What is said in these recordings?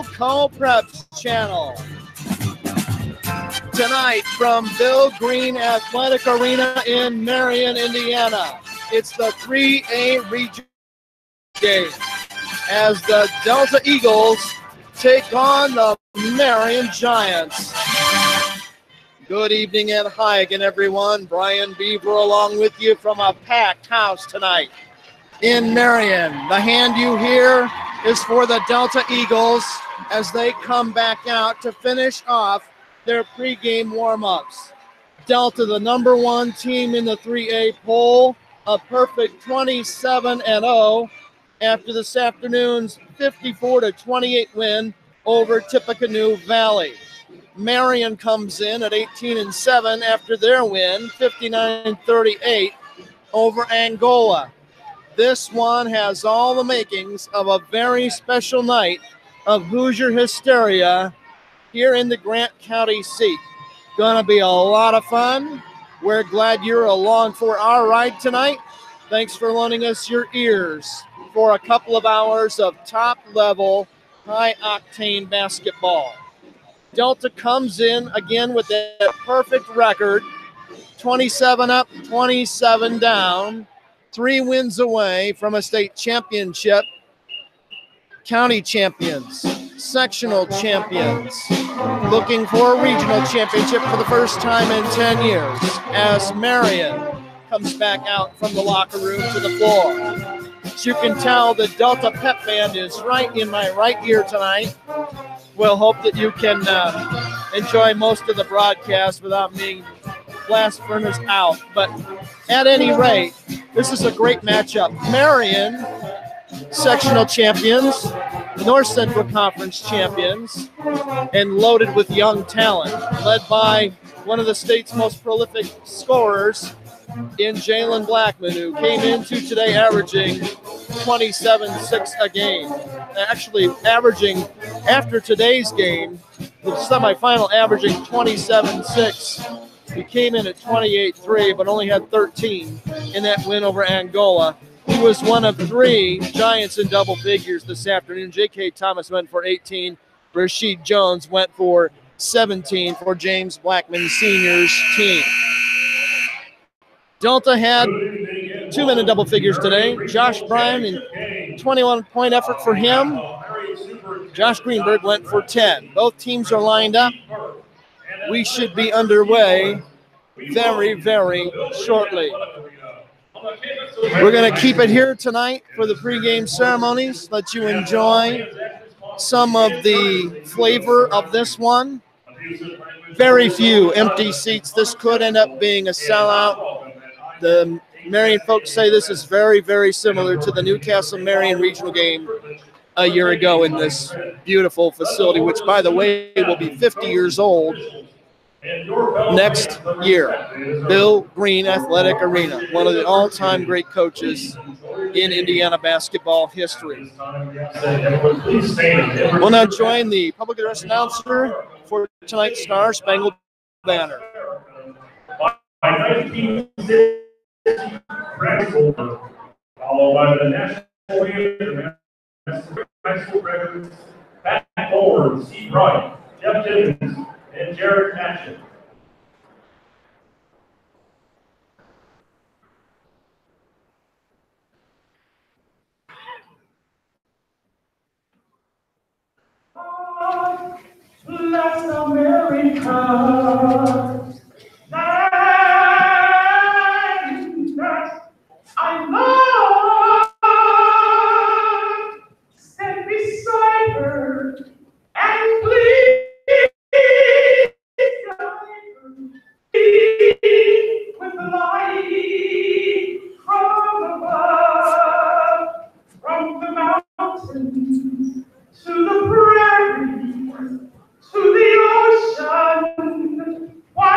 Co-Preps channel. Tonight from Bill Green Athletic Arena in Marion, Indiana. It's the 3A region game as the Delta Eagles take on the Marion Giants. Good evening and hi again, everyone. Brian Beaver along with you from a packed house tonight in Marion. The hand you hear is for the Delta Eagles as they come back out to finish off their pregame warm-ups. Delta, the number one team in the 3A poll, a perfect 27-0 after this afternoon's 54-28 win over Tippecanoe Valley. Marion comes in at 18-7 after their win, 59-38 over Angola. This one has all the makings of a very special night of Hoosier hysteria here in the Grant County seat. Gonna be a lot of fun. We're glad you're along for our ride tonight. Thanks for loaning us your ears for a couple of hours of top-level, high-octane basketball. Delta comes in again with that perfect record, 27 up, 27 down, 3 wins away from a state championship, county champions, sectional champions, looking for a regional championship for the first time in 10 years as Marion comes back out from the locker room to the floor. As you can tell, the Delta Pep Band is right in my right ear tonight. We'll hope that you can enjoy most of the broadcast without being blast furnace out. But at any rate, this is a great matchup. Marion, sectional champions, North Central Conference champions, and loaded with young talent, led by one of the state's most prolific scorers in Jalen Blackman, who came into today averaging 27-6 a game. Actually averaging, after today's game, the semifinal averaging 27-6. He came in at 28-3, but only had 13 in that win over Angola. He was one of 3 Giants in double figures this afternoon. J.K. Thomas went for 18. Rasheed Jones went for 17 for James Blackman Sr.'s team. Delta had 2 men in double figures today. Josh Bryan, in 21-point effort for him. Josh Greenberg went for 10. Both teams are lined up. We should be underway very, very shortly. We're going to keep it here tonight for the pregame ceremonies. Let you enjoy some of the flavor of this one. Very few empty seats. This could end up being a sellout. The Marion folks say this is very, very similar to the Newcastle-Marion regional game a year ago in this beautiful facility, which, by the way, will be 50 years old next year. Bill Green Athletic Arena, one of the all-time great coaches in Indiana basketball history. We'll now join the public address announcer for tonight's Star Spangled Banner. Followed by the national anthem, high school records, back forward, Steve Wright, Jeff Timmons, and Jared Patchen. Bless America. I love, stand beside her and please guide her with the light from above, from the mountains to the prairie, to the ocean. Why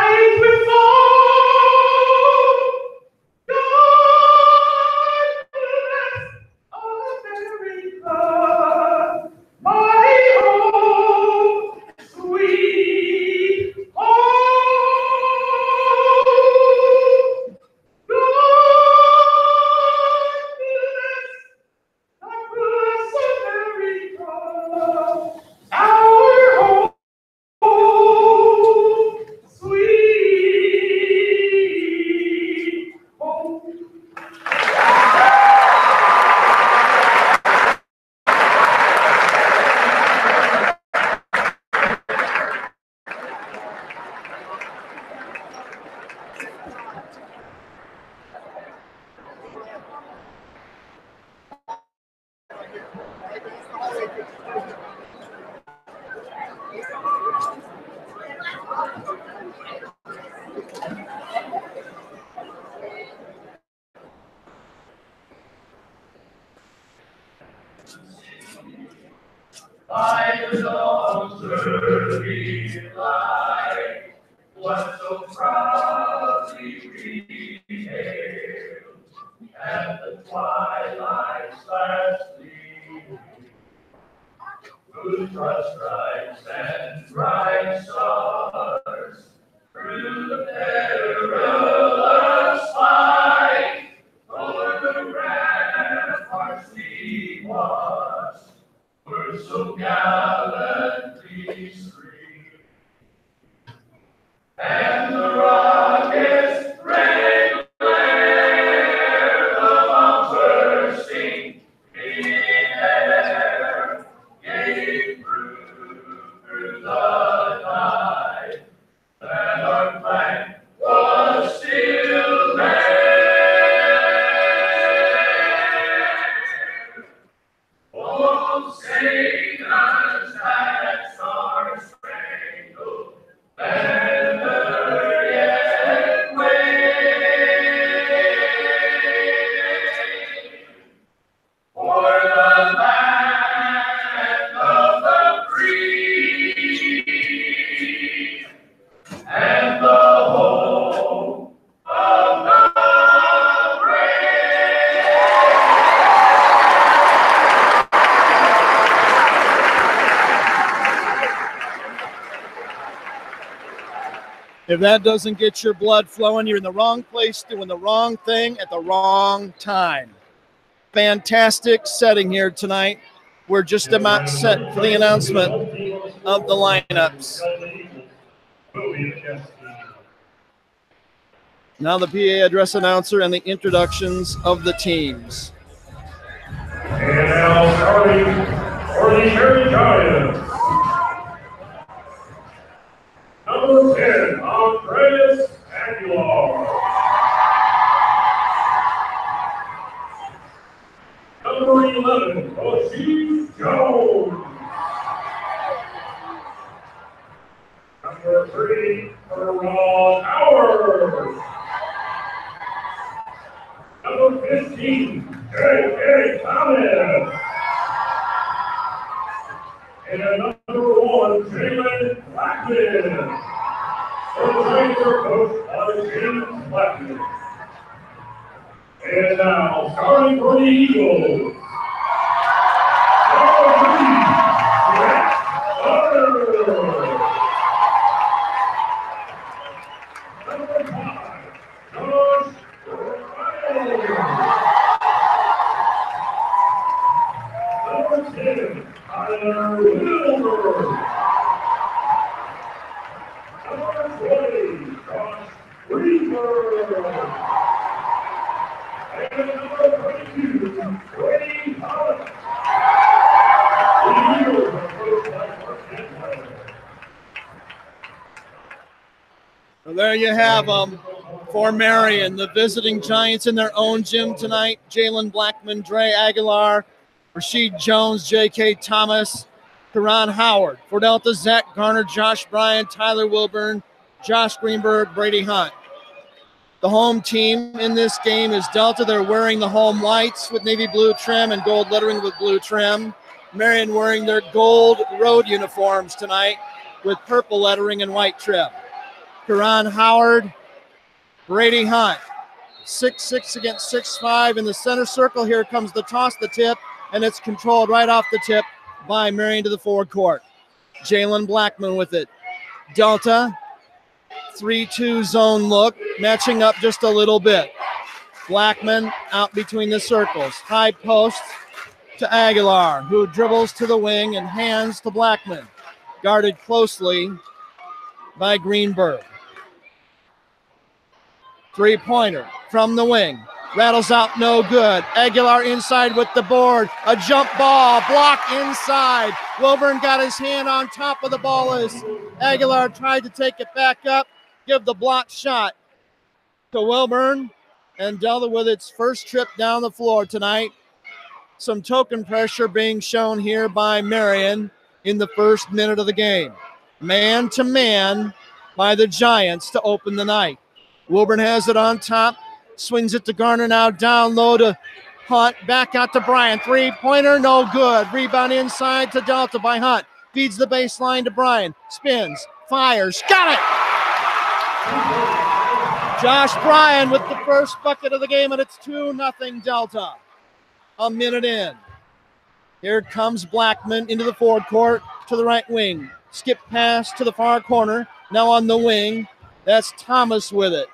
free life was so proudly rehailed at the twilight's last gleaming, whose broad stripes and bright stars through the perilous fight o'er the ramparts we watched were so gallantly streamed, and the rockets' red glare, the bombs bursting in air, gave proof through the night that our flag was still there. Oh, Satan's hats are spangled banner yet wave for the land of the free and the home of the brave. If that doesn't get your blood flowing, you're in the wrong place doing the wrong thing at the wrong time. Fantastic setting here tonight. We're just about set for the announcement of the lineups. Now the PA address announcer and the introductions of the teams. And now starting for the Cherry Giants. Number 10, Andreas Aguilar. Number 11, Rashid Jones. Number 3, Ron Howard. Number 15, J.K. Thomas. And number 1, Jalen Blackman. For the Ranger coach, James Blackman. And now, starting for the Eagles. Number 3, Jack Butter. Number 5, Josh Ryan. Number 10, Tyler Wilbur. Number 20, Josh Reaver. And number 22, Wayne Hollis. The Eagles are coached by Mark Kentler. Well, there you have them for Marion, the visiting Giants in their own gym tonight. Jalen Blackman, Dre Aguilar, Rashid Jones, J.K. Thomas, Karan Howard. For Delta, Zach Garner, Josh Bryan, Tyler Wilburn, Josh Greenberg, Brady Hunt. The home team in this game is Delta. They're wearing the home lights with navy blue trim and gold lettering with blue trim. Marion wearing their gold road uniforms tonight with purple lettering and white trim. Karan Howard, Brady Hunt, 6'6" against 6'5" in the center circle. Here comes the toss, the tip, and it's controlled right off the tip by Marion to the forward court. Jalen Blackman with it. Delta, 3-2 zone look, matching up just a little bit. Blackman out between the circles. High post to Aguilar, who dribbles to the wing and hands to Blackman. Guarded closely by Greenberg. Three-pointer from the wing. Rattles out, no good. Aguilar inside with the board. A jump ball, block inside. Wilburn got his hand on top of the ball as Aguilar tried to take it back up, give the block shot to Wilburn. And Delta with its first trip down the floor tonight. Some token pressure being shown here by Marion in the first minute of the game. Man to man by the Giants to open the night. Wilburn has it on top. Swings it to Garner now, down low to Hunt, back out to Bryan. Three-pointer, no good. Rebound inside to Delta by Hunt. Feeds the baseline to Brian. Spins. Fires. Got it! Josh Bryan with the first bucket of the game, and it's 2-0 Delta. A minute in. Here comes Blackman into the forward court to the right wing. Skip pass to the far corner. Now on the wing. That's Thomas with it.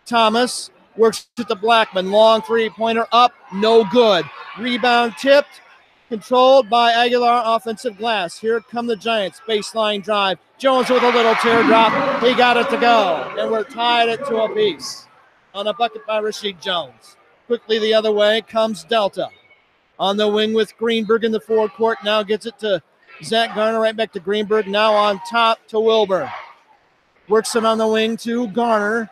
Thomas works it to Blackman. Long three-pointer up. No good. Rebound tipped. Controlled by Aguilar, offensive glass. Here come the Giants. Baseline drive. Jones with a little teardrop. He got it to go. And we're tied at 2 apiece on a bucket by Rasheed Jones. Quickly the other way comes Delta. On the wing with Greenberg in the forward court. Now gets it to Zach Garner. Right back to Greenberg. Now on top to Wilburn. Works it on the wing to Garner.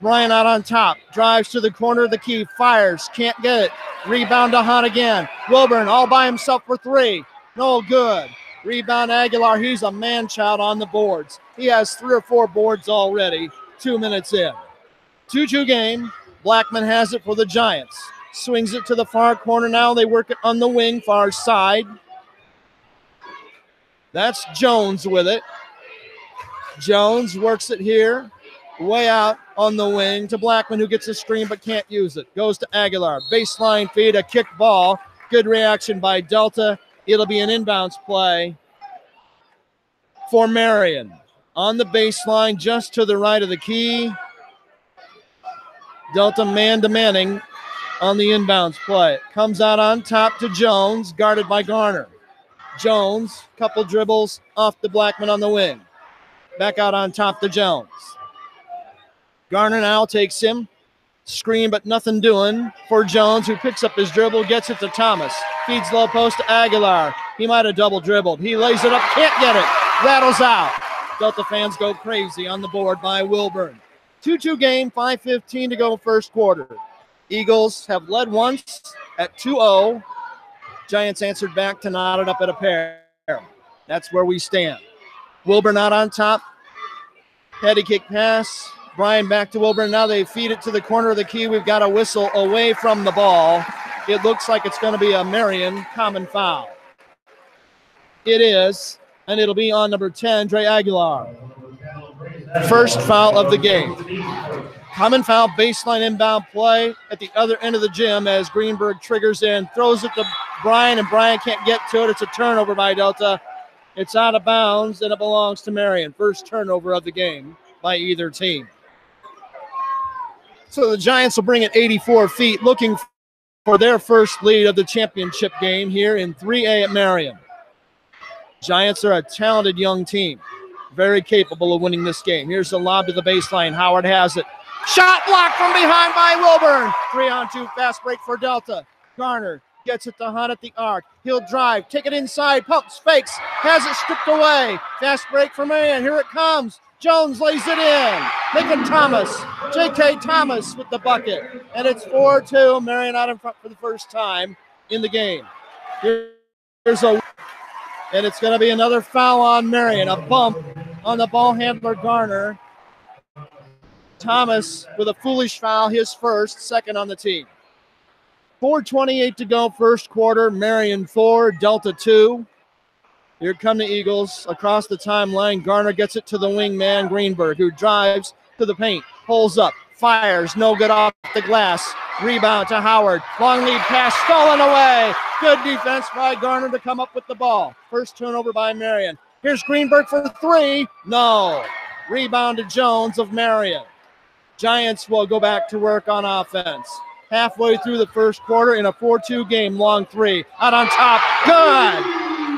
Bryan out on top. Drives to the corner of the key. Fires. Can't get it. Rebound to Hunt again. Wilburn all by himself for 3. No good. Rebound Aguilar. He's a man-child on the boards. He has 3 or 4 boards already. 2 minutes in. 2-2 game. Blackman has it for the Giants. Swings it to the far corner now. They work it on the wing, far side. That's Jones with it. Jones works it here. Way out on the wing to Blackman, who gets a screen but can't use it. Goes to Aguilar. Baseline feed, a kick ball. Good reaction by Delta. It'll be an inbounds play for Marion. On the baseline, just to the right of the key. Delta man-to-manning on the inbounds play. Comes out on top to Jones, guarded by Garner. Jones, couple dribbles off to Blackman on the wing. Back out on top to Jones. Garner now takes him. Screen, but nothing doing for Jones, who picks up his dribble, gets it to Thomas. Feeds low post to Aguilar. He might have double dribbled. He lays it up, can't get it. Rattles out. Delta fans go crazy on the board by Wilburn. 2-2 game, 5:15 to go first quarter. Eagles have led once at 2-0. Giants answered back to knot it up at a pair. That's where we stand. Wilburn out on top. Heady kick pass. Bryan back to Wilburn. Now they feed it to the corner of the key. We've got a whistle away from the ball. It looks like it's going to be a Marion common foul. It is, and it'll be on number 10, Dre Aguilar. First foul of the game. Common foul, baseline inbound play at the other end of the gym as Greenberg triggers in, throws it to Bryan, and Bryan can't get to it. It's a turnover by Delta. It's out of bounds, and it belongs to Marion. First turnover of the game by either team. So the Giants will bring it 84 feet, looking for their first lead of the championship game here in 3A at Marion. Giants are a talented young team, very capable of winning this game. Here's the lob to the baseline. Howard has it. Shot blocked from behind by Wilburn. 3-on-2 fast break for Delta. Garner gets it to Hunt at the arc. He'll drive, take it inside, pumps, fakes, has it stripped away. Fast break for Marion. Here it comes. Jones lays it in. Making Thomas. J.K. Thomas with the bucket. And it's 4-2. Marion out in front for the first time in the game. Here's a... And it's going to be another foul on Marion. A bump on the ball handler, Garner. Thomas with a foolish foul, his first, second on the team. 4:28 to go, first quarter. Marion 4, Delta 2. Here come the Eagles across the timeline. Garner gets it to the wingman, Greenberg, who drives to the paint, pulls up, fires, no good off the glass. Rebound to Howard. Long lead pass stolen away. Good defense by Garner to come up with the ball. First turnover by Marion. Here's Greenberg for 3. No. Rebound to Jones of Marion. Giants will go back to work on offense. Halfway through the first quarter in a 4-2 game, long 3. Out on top. Good.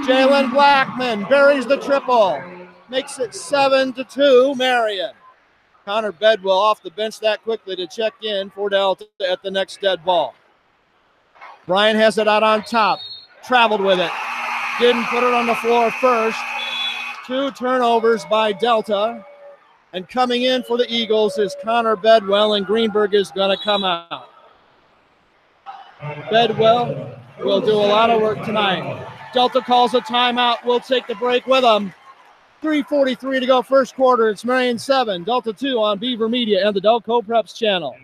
Jalen Blackman buries the triple. Makes it 7-2, Marion. Connor Bedwell off the bench that quickly to check in for Delta at the next dead ball. Bryan has it out on top. Traveled with it. Didn't put it on the floor first. 2 turnovers by Delta. And coming in for the Eagles is Connor Bedwell, and Greenberg is going to come out. Bedwell will do a lot of work tonight. Delta calls a timeout. We'll take the break with them. 3:43 to go first quarter. It's Marion 7, Delta 2 on Beaver Media and the Delco Preps channel.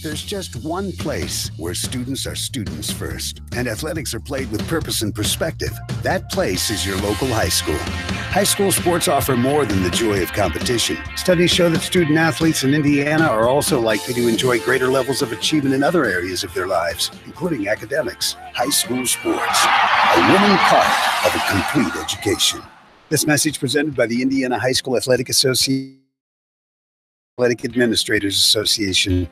There's just one place where students are students first, and athletics are played with purpose and perspective. That place is your local high school. High school sports offer more than the joy of competition. Studies show that student athletes in Indiana are also likely to enjoy greater levels of achievement in other areas of their lives, including academics. High school sports, a winning part of a complete education. This message presented by the Indiana High School Athletic Association, Athletic Administrators Association.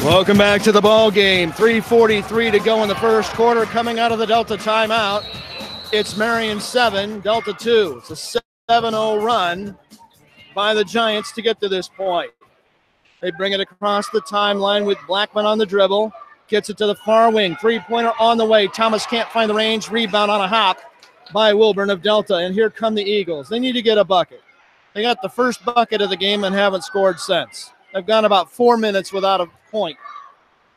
Welcome back to the ball game. 3:43 to go in the first quarter. Coming out of the Delta timeout, it's Marion 7, Delta 2. It's a 7-0 run by the Giants to get to this point. They bring it across the timeline with Blackman on the dribble. Gets it to the far wing. Three-pointer on the way. Thomas can't find the range. Rebound on a hop by Wilburn of Delta. And here come the Eagles. They need to get a bucket. They got the first bucket of the game and haven't scored since. They've gone about 4 minutes without a point.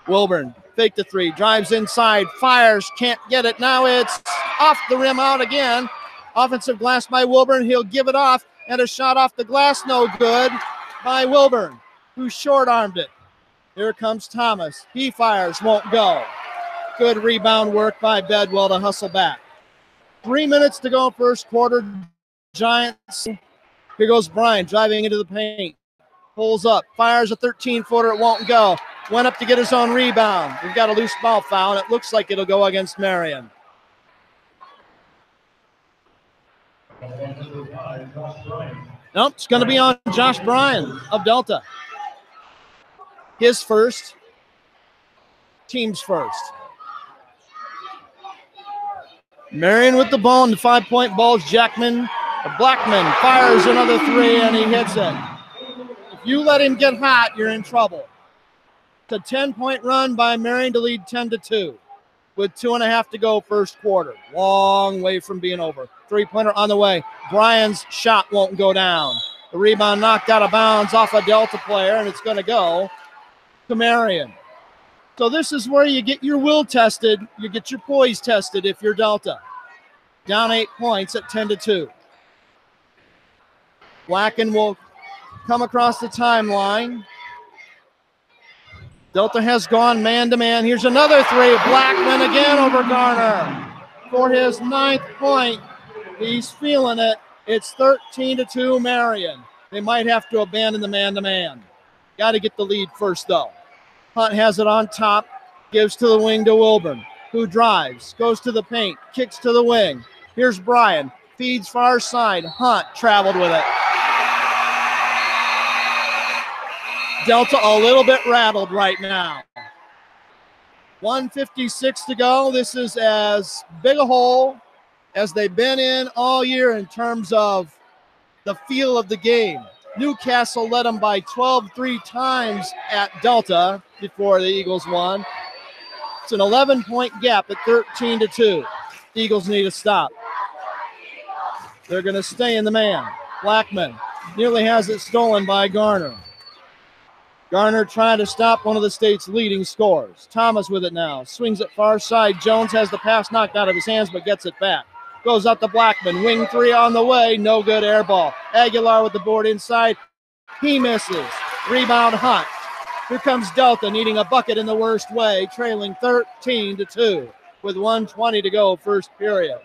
Wilburn, fake the three, drives inside, fires, can't get it. Now it's off the rim, out again. Offensive glass by Wilburn. He'll give it off, and a shot off the glass, no good by Wilburn, who short-armed it. Here comes Thomas. He fires, won't go. Good rebound work by Bedwell to hustle back. 3 minutes to go, first quarter. Giants. Here goes Brian driving into the paint. Pulls up, fires a 13-footer, it won't go. Went up to get his own rebound. We've got a loose ball foul, and it looks like it'll go against Marion. Nope, it's going to be on Josh Bryan of Delta. His first, team's first. Marion with the ball in the 5-point balls. Blackman fires another three, and he hits it. You let him get hot, you're in trouble. It's a 10-point run by Marion to lead 10-2 with 2.5 to go first quarter. Long way from being over. Three-pointer on the way. Brian's shot won't go down. The rebound knocked out of bounds off a Delta player, and it's going to go to Marion. So this is where you get your will tested. You get your poise tested if you're Delta. Down 8 points at 10-2. Blacken will come across the timeline. Delta has gone man-to-man. Here's another three. Blackman again over Garner for his 9th point. He's feeling it. It's 13-2 Marion. They might have to abandon the man-to-man. Got to get the lead first, though. Hunt has it on top. Gives to the wing to Wilburn, who drives, goes to the paint, kicks to the wing. Here's Brian. Feeds far side. Hunt traveled with it. Delta a little bit rattled right now. 1:56 to go. This is as big a hole as they've been in all year in terms of the feel of the game. Newcastle led them by 12 3 times at Delta before the Eagles won. It's an 11-point gap at 13-2. The Eagles need to stop. They're going to stay in the man. Blackman nearly has it stolen by Garner. Garner trying to stop one of the state's leading scorers. Thomas with it now. Swings it far side. Jones has the pass knocked out of his hands but gets it back. Goes out to Blackman. Wing three on the way. No good, air ball. Aguilar with the board inside. He misses. Rebound Hunt. Here comes Delta needing a bucket in the worst way. Trailing 13-2 with 1:20 to go first period.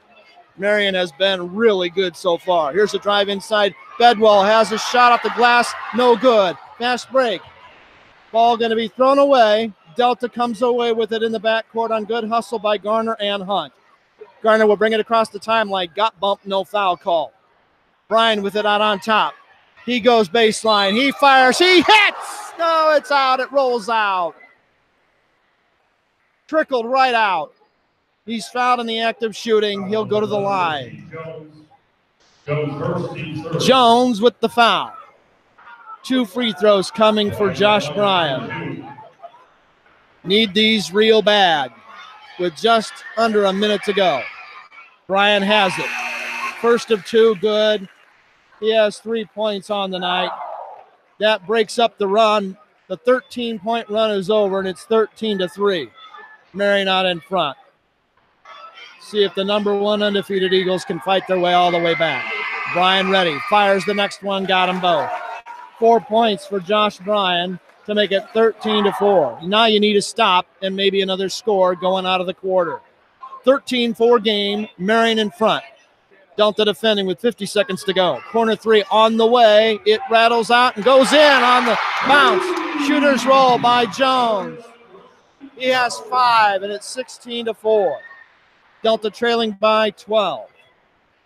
Marion has been really good so far. Here's a drive inside. Bedwell has a shot off the glass. No good. Fast break. Ball going to be thrown away. Delta comes away with it in the backcourt on good hustle by Garner and Hunt. Garner will bring it across the timeline. Got bumped, no foul call. Bryan with it out on top. He goes baseline. He fires. He hits. No, it's out. It rolls out. Trickled right out. He's fouled in the act of shooting. He'll go to the line. Jones with the foul. 2 free throws coming for Josh Bryan. Need these real bad with just under a minute to go. Bryan has it. First of 2, good. He has 3 points on the night. That breaks up the run. The 13-point run is over, and it's 13-3. Marion out in front. See if the number 1 undefeated Eagles can fight their way all the way back. Bryan ready. Fires the next one. Got them both. 4 points for Josh Bryan to make it 13-4. Now you need a stop and maybe another score going out of the quarter. 13-4 game, Marion in front. Delta defending with 50 seconds to go. Corner three on the way. It rattles out and goes in on the bounce. Shooter's roll by Jones. He has 5, and it's 16-4. Delta trailing by 12.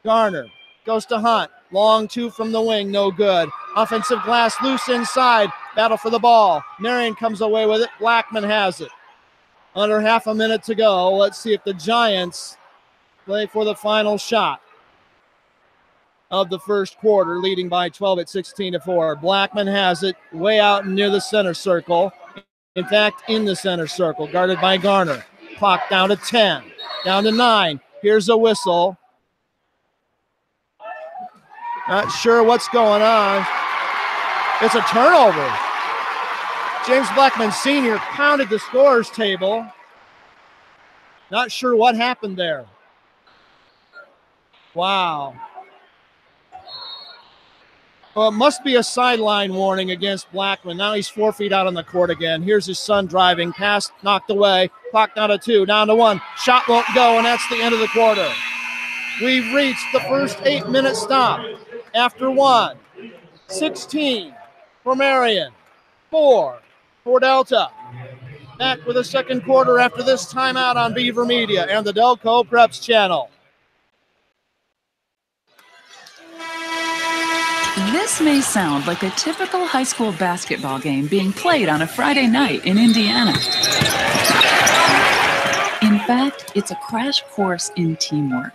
Garner goes to Hunt. Long two from the wing, no good. Offensive glass loose inside. Battle for the ball. Marion comes away with it. Blackman has it. Under half a minute to go. Let's see if the Giants play for the final shot of the first quarter, leading by 12 at 16-4. Blackman has it way out near the center circle. In fact, in the center circle, guarded by Garner. Clock down to 10, down to 9. Here's a whistle. Not sure what's going on. It's a turnover. James Blackman Sr. pounded the scorer's table. Not sure what happened there. Wow. Well, it must be a sideline warning against Blackman. Now he's 4 feet out on the court again. Here's his son driving. Pass knocked away. Clock down to 2, down to 1. Shot won't go, and that's the end of the quarter. We've reached the first 8-minute stop. After 1, 16 for Marion, 4 for Delta. Back with a second quarter after this timeout on Beaver Media and the Delco Preps channel. This may sound like a typical high school basketball game being played on a Friday night in Indiana. In fact, it's a crash course in teamwork.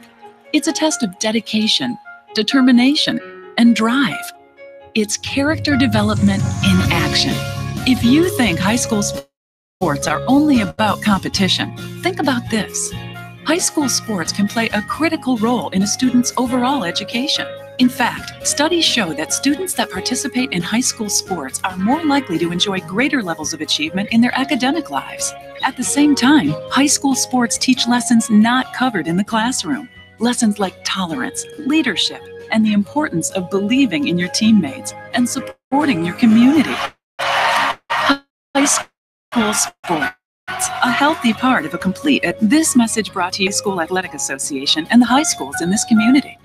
It's a test of dedication, determination, and drive. It's character development in action. If you think high school sports are only about competition, think about this. High school sports can play a critical role in a student's overall education. In fact, studies show that students that participate in high school sports are more likely to enjoy greater levels of achievement in their academic lives. At the same time, high school sports teach lessons not covered in the classroom. Lessons like tolerance, leadership, and the importance of believing in your teammates and supporting your community. High school sports, a healthy part of a complete. This message brought to you School Athletic Association and the high schools in this community.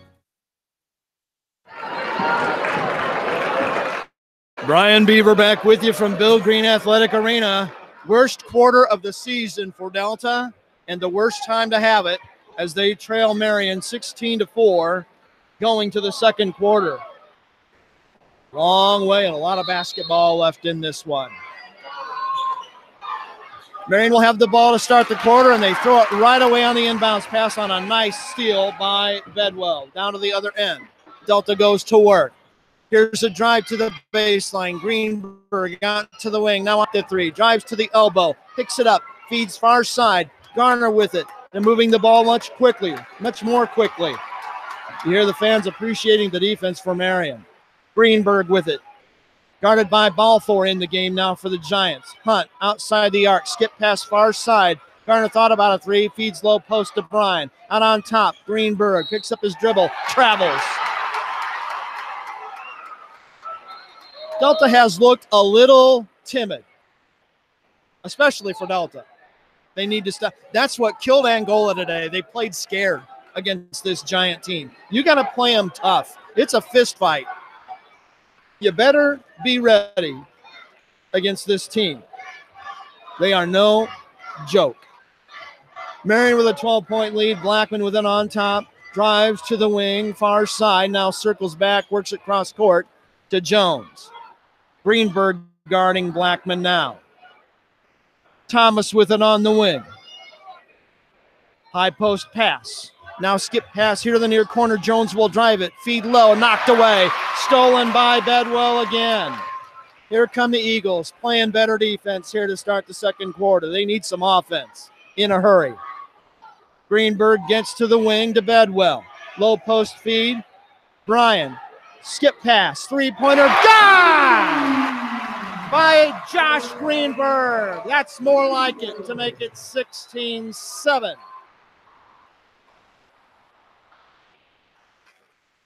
Brian Beaver back with you from Bill Green Athletic Arena. Worst quarter of the season for Delta and the worst time to have it as they trail Marion 16-4 going to the second quarter. Long way and a lot of basketball left in this one. Marion will have the ball to start the quarter, and they throw it right away on the inbounds pass on a nice steal by Bedwell. Down to the other end. Delta goes to work. Here's a drive to the baseline. Greenberg got to the wing, now up to 3. Drives to the elbow, picks it up, feeds far side. Garner with it. They're moving the ball much more quickly. You hear the fans appreciating the defense for Marion. Greenberg with it. Guarded by Balfour in the game now for the Giants. Hunt outside the arc. Skip pass far side. Garner thought about a 3. Feeds low post to Bryan. Out on top. Greenberg picks up his dribble. Travels. Delta has looked a little timid, especially for Delta. They need to stop. That's what killed Angola today. They played scared against this Giant team. You got to play them tough. It's a fist fight. You better be ready against this team. They are no joke. Marion with a 12-point lead. Blackman with it on top. Drives to the wing, far side. Now circles back, works it cross court to Jones. Greenberg guarding Blackman now. Thomas with it on the wing. High post pass. Now skip pass here to the near corner. Jones will drive it. Feed low. Knocked away. Stolen by Bedwell again. Here come the Eagles playing better defense here to start the second quarter. They need some offense in a hurry. Greenberg gets to the wing to Bedwell. Low post feed. Bryan. Skip pass. Three-pointer. Gone! By Josh Greenberg. That's more like it to make it 16-7.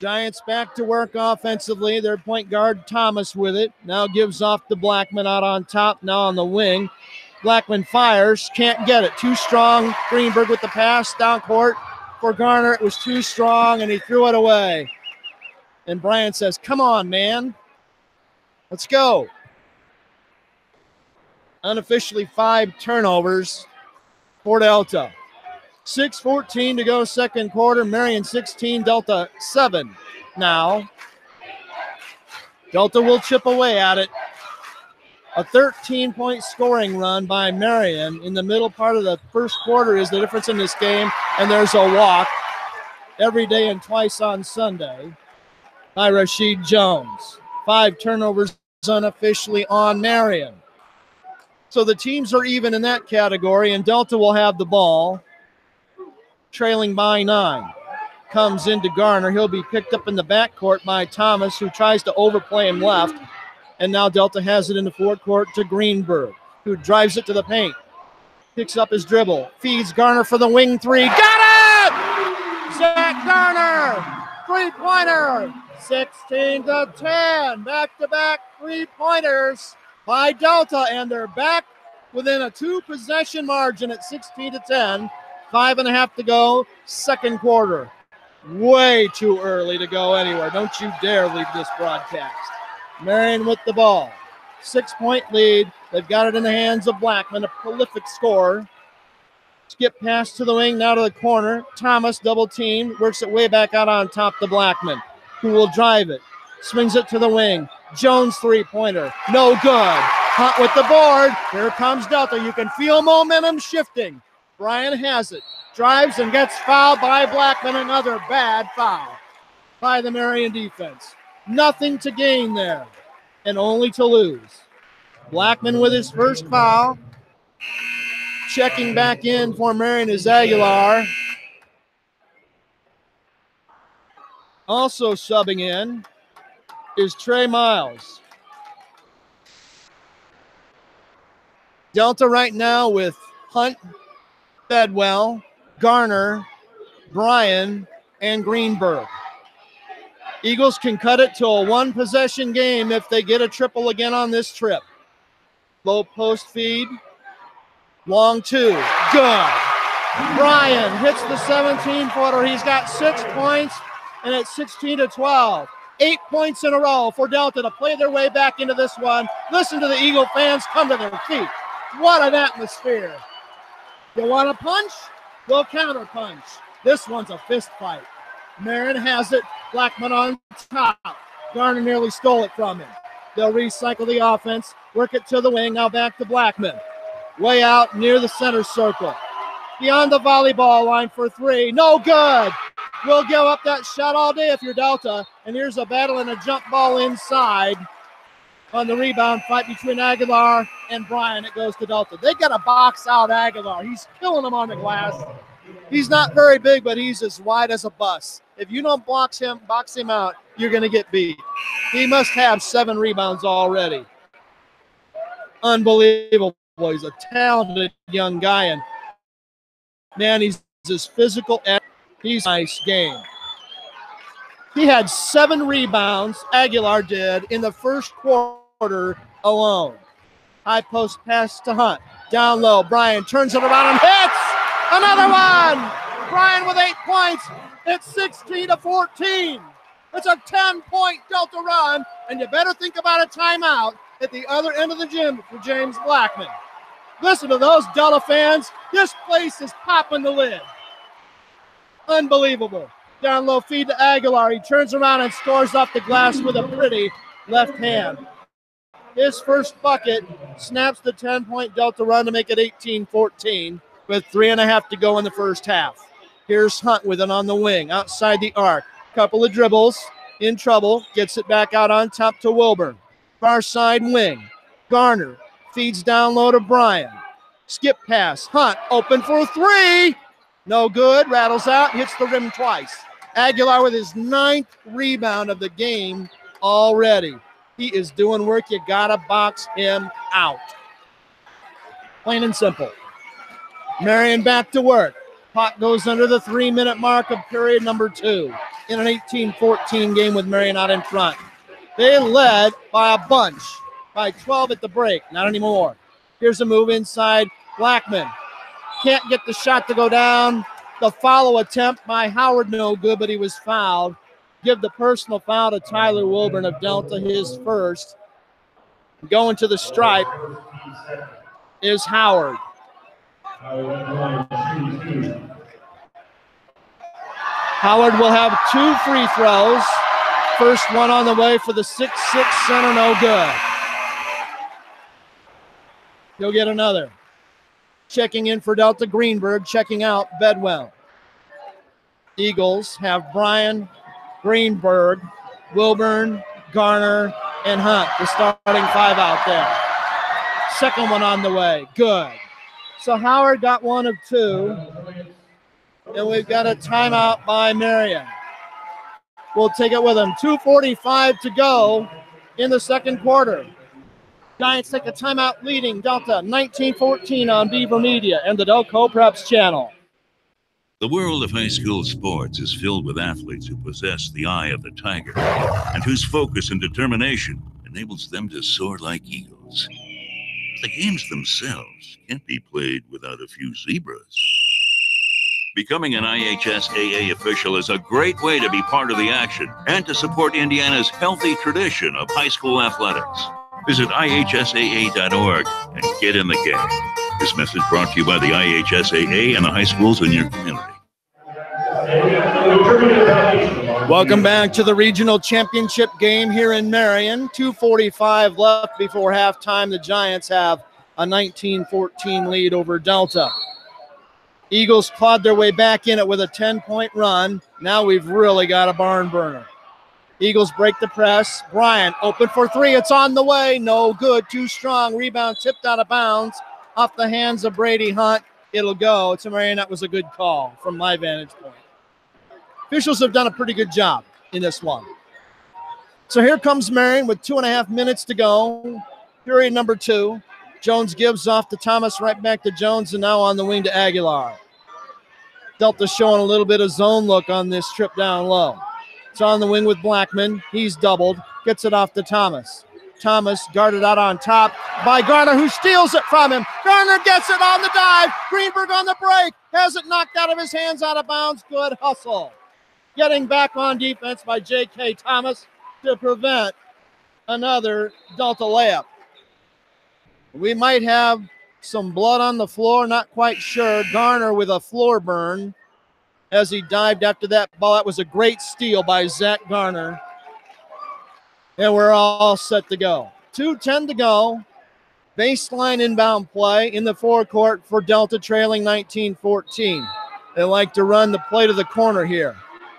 Giants back to work offensively. Their point guard, Thomas, with it. Now gives off to Blackman out on top, now on the wing. Blackman fires, can't get it. Too strong. Greenberg with the pass down court for Garner. It was too strong, and he threw it away. And Bryant says, come on, man. Let's go. Unofficially 5 turnovers for Delta. 6:14 to go second quarter. Marion 16, Delta 7 now. Delta will chip away at it. A 13-point scoring run by Marion in the middle part of the first quarter is the difference in this game, and there's a walk every day and twice on Sunday by Rashid Jones. 5 turnovers unofficially on Marion. So the teams are even in that category, and Delta will have the ball, trailing by 9. Comes into Garner. He'll be picked up in the backcourt by Thomas, who tries to overplay him left. And now Delta has it in the forecourt to Greenberg, who drives it to the paint. Picks up his dribble. Feeds Garner for the wing 3. Got it! Zach Garner! Three-pointer! 16-10. Back-to-back three-pointers by Delta. And they're back within a 2-possession margin at 16-10. 5.5 to go, second quarter. Way too early to go anywhere. Don't you dare leave this broadcast. Marion with the ball. 6-point lead. They've got it in the hands of Blackman, a prolific scorer. Skip pass to the wing, now to the corner. Thomas double teamed, works it way back out on top to Blackman, who will drive it. Swings it to the wing. Jones three-pointer. No good. Hunt with the board. Here comes Delta. You can feel momentum shifting. Brian has it. Drives and gets fouled by Blackman. Another bad foul by the Marion defense. Nothing to gain there and only to lose. Blackman with his first foul. Checking back in for Marion is Aguilar. Also subbing in is Trey Miles. Delta right now with Hunt, Bedwell, Garner, Bryan, and Greenberg. Eagles can cut it to a 1-possession game if they get a triple again on this trip. Low post feed. Long 2. Good. Bryan hits the 17-footer. He's got 6 points, and it's 16-12. 8 points in a row for Delta to play their way back into this one. Listen to the Eagle fans come to their feet. What an atmosphere. You want a punch? We'll counter punch. This one's a fist fight. Marion has it. Blackman on top. Garner nearly stole it from him. They'll recycle the offense. Work it to the wing. Now back to Blackman. Way out near the center circle. Beyond the volleyball line for 3. No good. We'll give up that shot all day if you're Delta. And here's a battle and a jump ball inside. On the rebound fight between Aguilar and Bryan, it goes to Delta. They got to box out Aguilar. He's killing him on the glass. He's not very big, but he's as wide as a bus. If you don't box him out, you're going to get beat. He must have 7 rebounds already. Unbelievable. He's a talented young guy, and man, he's as physical as he's a nice game. He had 7 rebounds, Aguilar did, in the first quarter alone. High post pass to Hunt. Down low, Bryan turns it around and hits! Another one! Bryan with 8 points. It's 16-14. It's a 10-point Delta run, and you better think about a timeout at the other end of the gym for James Blackman. Listen to those Delta fans. This place is popping the lid. Unbelievable. Down low feed to Aguilar. He turns around and scores off the glass with a pretty left hand. His first bucket snaps the 10-point Delta run to make it 18-14 with 3.5 to go in the first half. Here's Hunt with it on the wing, outside the arc. Couple of dribbles, in trouble, gets it back out on top to Wilburn. Far side wing. Garner feeds down low to Bryan. Skip pass. Hunt open for 3. No good. Rattles out. Hits the rim twice. Aguilar with his 9th rebound of the game already. He is doing work. You got to box him out. Plain and simple. Marion back to work. Puck goes under the 3-minute mark of period number 2 in an 18-14 game with Marion out in front. They led by a bunch, by 12 at the break. Not anymore. Here's a move inside. Blackman can't get the shot to go down. The follow attempt by Howard, no good, but he was fouled. Give the personal foul to Tyler Wilburn of Delta, his first. Going to the stripe is Howard. Howard will have 2 free throws. First one on the way for the 6'6" center, no good. He'll get another. Checking in for Delta, Greenberg. Checking out, Bedwell. Eagles have Bryan, Greenberg, Wilburn, Garner, and Hunt, the starting 5 out there. Second one on the way, good. So Howard got 1 of 2, and we've got a timeout by Marion. We'll take it with him. 2:45 to go in the second quarter. Giants take a timeout, leading Delta 19-14 on Beaver Media and the Delco Preps channel. The world of high school sports is filled with athletes who possess the eye of the tiger and whose focus and determination enables them to soar like eagles. The games themselves can't be played without a few zebras. Becoming an IHSAA official is a great way to be part of the action and to support Indiana's healthy tradition of high school athletics. Visit IHSAA.org and get in the game. This message brought to you by the IHSAA and the high schools in your community. Welcome back to the regional championship game here in Marion. 2:45 left before halftime. The Giants have a 19-14 lead over Delta. Eagles clawed their way back in it with a 10-point run. Now we've really got a barn burner. Eagles break the press. Bryan open for 3. It's on the way. No good. Too strong. Rebound tipped out of bounds off the hands of Brady Hunt. It'll go to Marion. That was a good call from my vantage point. Officials have done a pretty good job in this one. So here comes Marion with 2.5 minutes to go. Period number 2. Jones gives off to Thomas, right back to Jones, and now on the wing to Aguilar. Delta showing a little bit of zone look on this trip down low. It's on the wing with Blackman. He's doubled. Gets it off to Thomas. Thomas guarded out on top by Garner, who steals it from him. Garner gets it on the dive. Greenberg on the break. Has it knocked out of his hands, out of bounds. Good hustle. Getting back on defense by J.K. Thomas to prevent another Delta layup. We might have some blood on the floor, not quite sure. Garner with a floor burn as he dived after that ball. That was a great steal by Zach Garner. And we're all set to go. 2:10 to go. Baseline inbound play in the forecourt for Delta, trailing 19-14. They like to run the play to the corner here.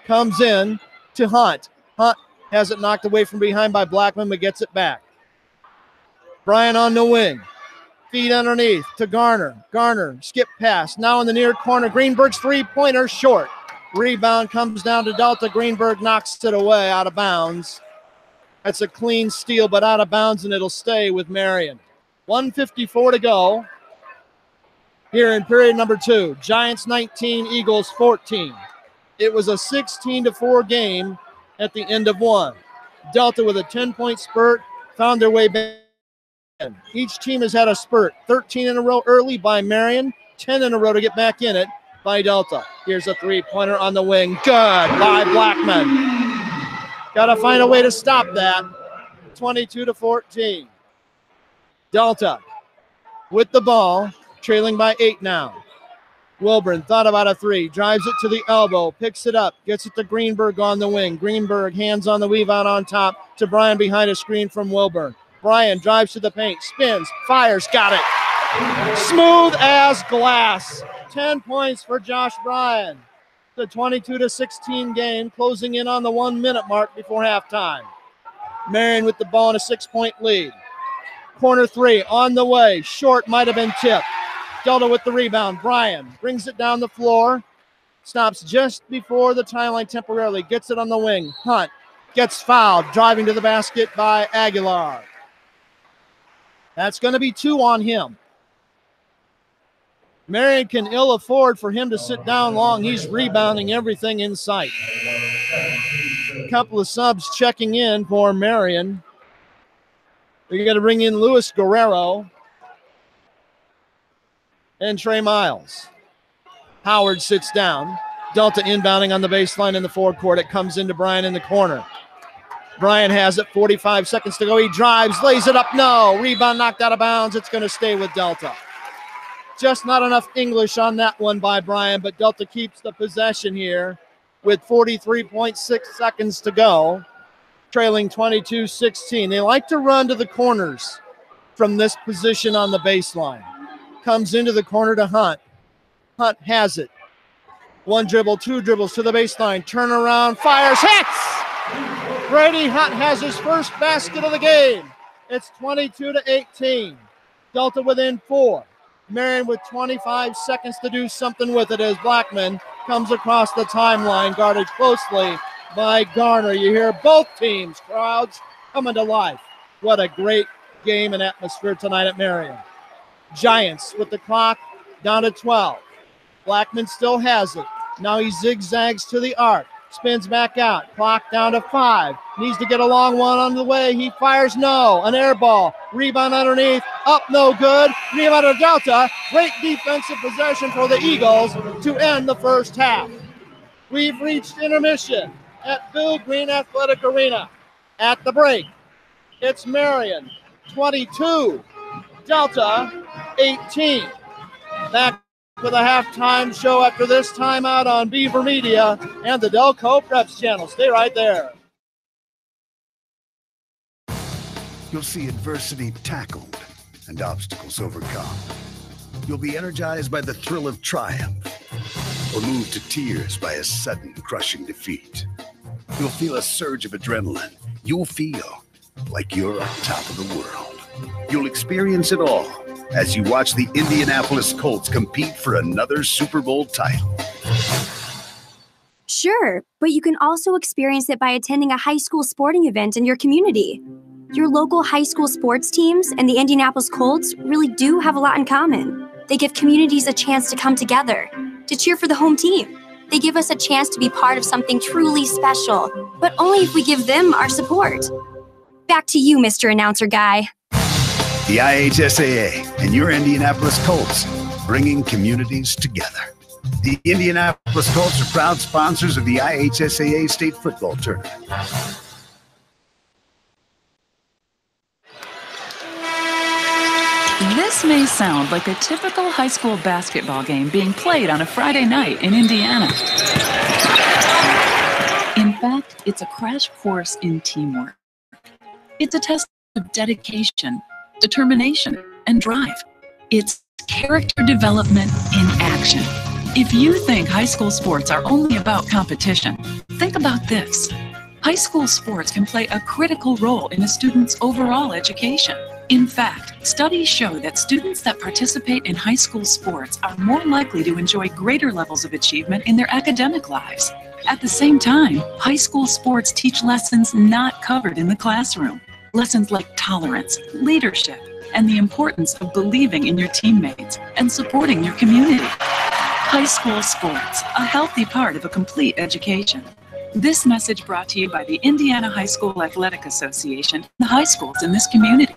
Comes in to Hunt. Hunt has it knocked away from behind by Blackman, but gets it back. Bryan on the wing. Feed underneath to Garner. Garner, skip pass. Now in the near corner. Greenberg's three-pointer short. Rebound comes down to Delta. Greenberg knocks it away out of bounds. That's a clean steal, but out of bounds, and it'll stay with Marion. 1:54 to go here in period number 2. Giants 19, Eagles 14. It was a 16-4 game at the end of 1. Delta with a 10-point spurt found their way back. Each team has had a spurt. 13 in a row early by Marion, 10 in a row to get back in it by Delta. Here's a three-pointer on the wing. Good by Blackman. Got to find a way to stop that. 22-14. Delta with the ball, trailing by 8 now. Wilburn thought about a 3, drives it to the elbow, picks it up, gets it to Greenberg on the wing. Greenberg hands on the weave out on top to Bryan behind a screen from Wilburn. Bryan drives to the paint, spins, fires, got it. Smooth as glass. 10 points for Josh Bryan. The 22-16 game, closing in on the 1-minute mark before halftime. Marion with the ball in a 6-point lead. Corner 3 on the way. Short, might have been tipped. Delta with the rebound. Bryan brings it down the floor. Stops just before the timeline temporarily. Gets it on the wing. Hunt gets fouled. Driving to the basket by Aguilar. That's going to be 2 on him. Marion can ill afford for him to sit down long. He's rebounding everything in sight. A couple of subs checking in for Marion. We're going to bring in Luis Guerrero and Trey Miles. Howard sits down. Delta inbounding on the baseline in the forecourt. It comes into Bryan in the corner. Bryan has it, 45 seconds to go. He drives, lays it up. No, rebound knocked out of bounds. It's going to stay with Delta. Just not enough English on that one by Bryan, but Delta keeps the possession here with 43.6 seconds to go, trailing 22-16. They like to run to the corners from this position on the baseline. Comes into the corner to Hunt. Hunt has it. One dribble, two dribbles to the baseline. Turn around, fires, hits! Brady Hunt has his first basket of the game. It's 22-18. Delta within 4. Marion with 25 seconds to do something with it as Blackman comes across the timeline, guarded closely by Garner. You hear both teams' crowds coming to life. What a great game and atmosphere tonight at Marion. Giants with the clock down to 12. Blackman still has it. Now he zigzags to the arc. Spins back out. Clock down to 5. Needs to get a long one on the way. He fires no. An air ball. Rebound underneath. Up no good. Rebound of Delta. Great defensive possession for the Eagles to end the first half. We've reached intermission at Bill Green Athletic Arena. At the break, it's Marion 22, Delta 18. Back with a halftime show after this timeout on Beaver Media and the Delco Preps channel. Stay right there. You'll see adversity tackled and obstacles overcome. You'll be energized by the thrill of triumph or moved to tears by a sudden crushing defeat. You'll feel a surge of adrenaline. You'll feel like you're on top of the world. You'll experience it all as you watch the Indianapolis Colts compete for another Super Bowl title. Sure, but you can also experience it by attending a high school sporting event in your community. Your local high school sports teams and the Indianapolis Colts really do have a lot in common. They give communities a chance to come together, to cheer for the home team. They give us a chance to be part of something truly special, but only if we give them our support. Back to you, Mr. Announcer Guy. The IHSAA and your Indianapolis Colts, bringing communities together. The Indianapolis Colts are proud sponsors of the IHSAA State Football Tournament. This may sound like a typical high school basketball game being played on a Friday night in Indiana. In fact, it's a crash course in teamwork. It's a test of dedication, determination, and drive. It's character development in action. If you think high school sports are only about competition, think about this. High school sports can play a critical role in a student's overall education. In fact, studies show that students that participate in high school sports are more likely to enjoy greater levels of achievement in their academic lives. At the same time, high school sports teach lessons not covered in the classroom. Lessons like tolerance, leadership, and the importance of believing in your teammates and supporting your community. High school sports, a healthy part of a complete education. This message brought to you by the Indiana High School Athletic Association and the high schools in this community.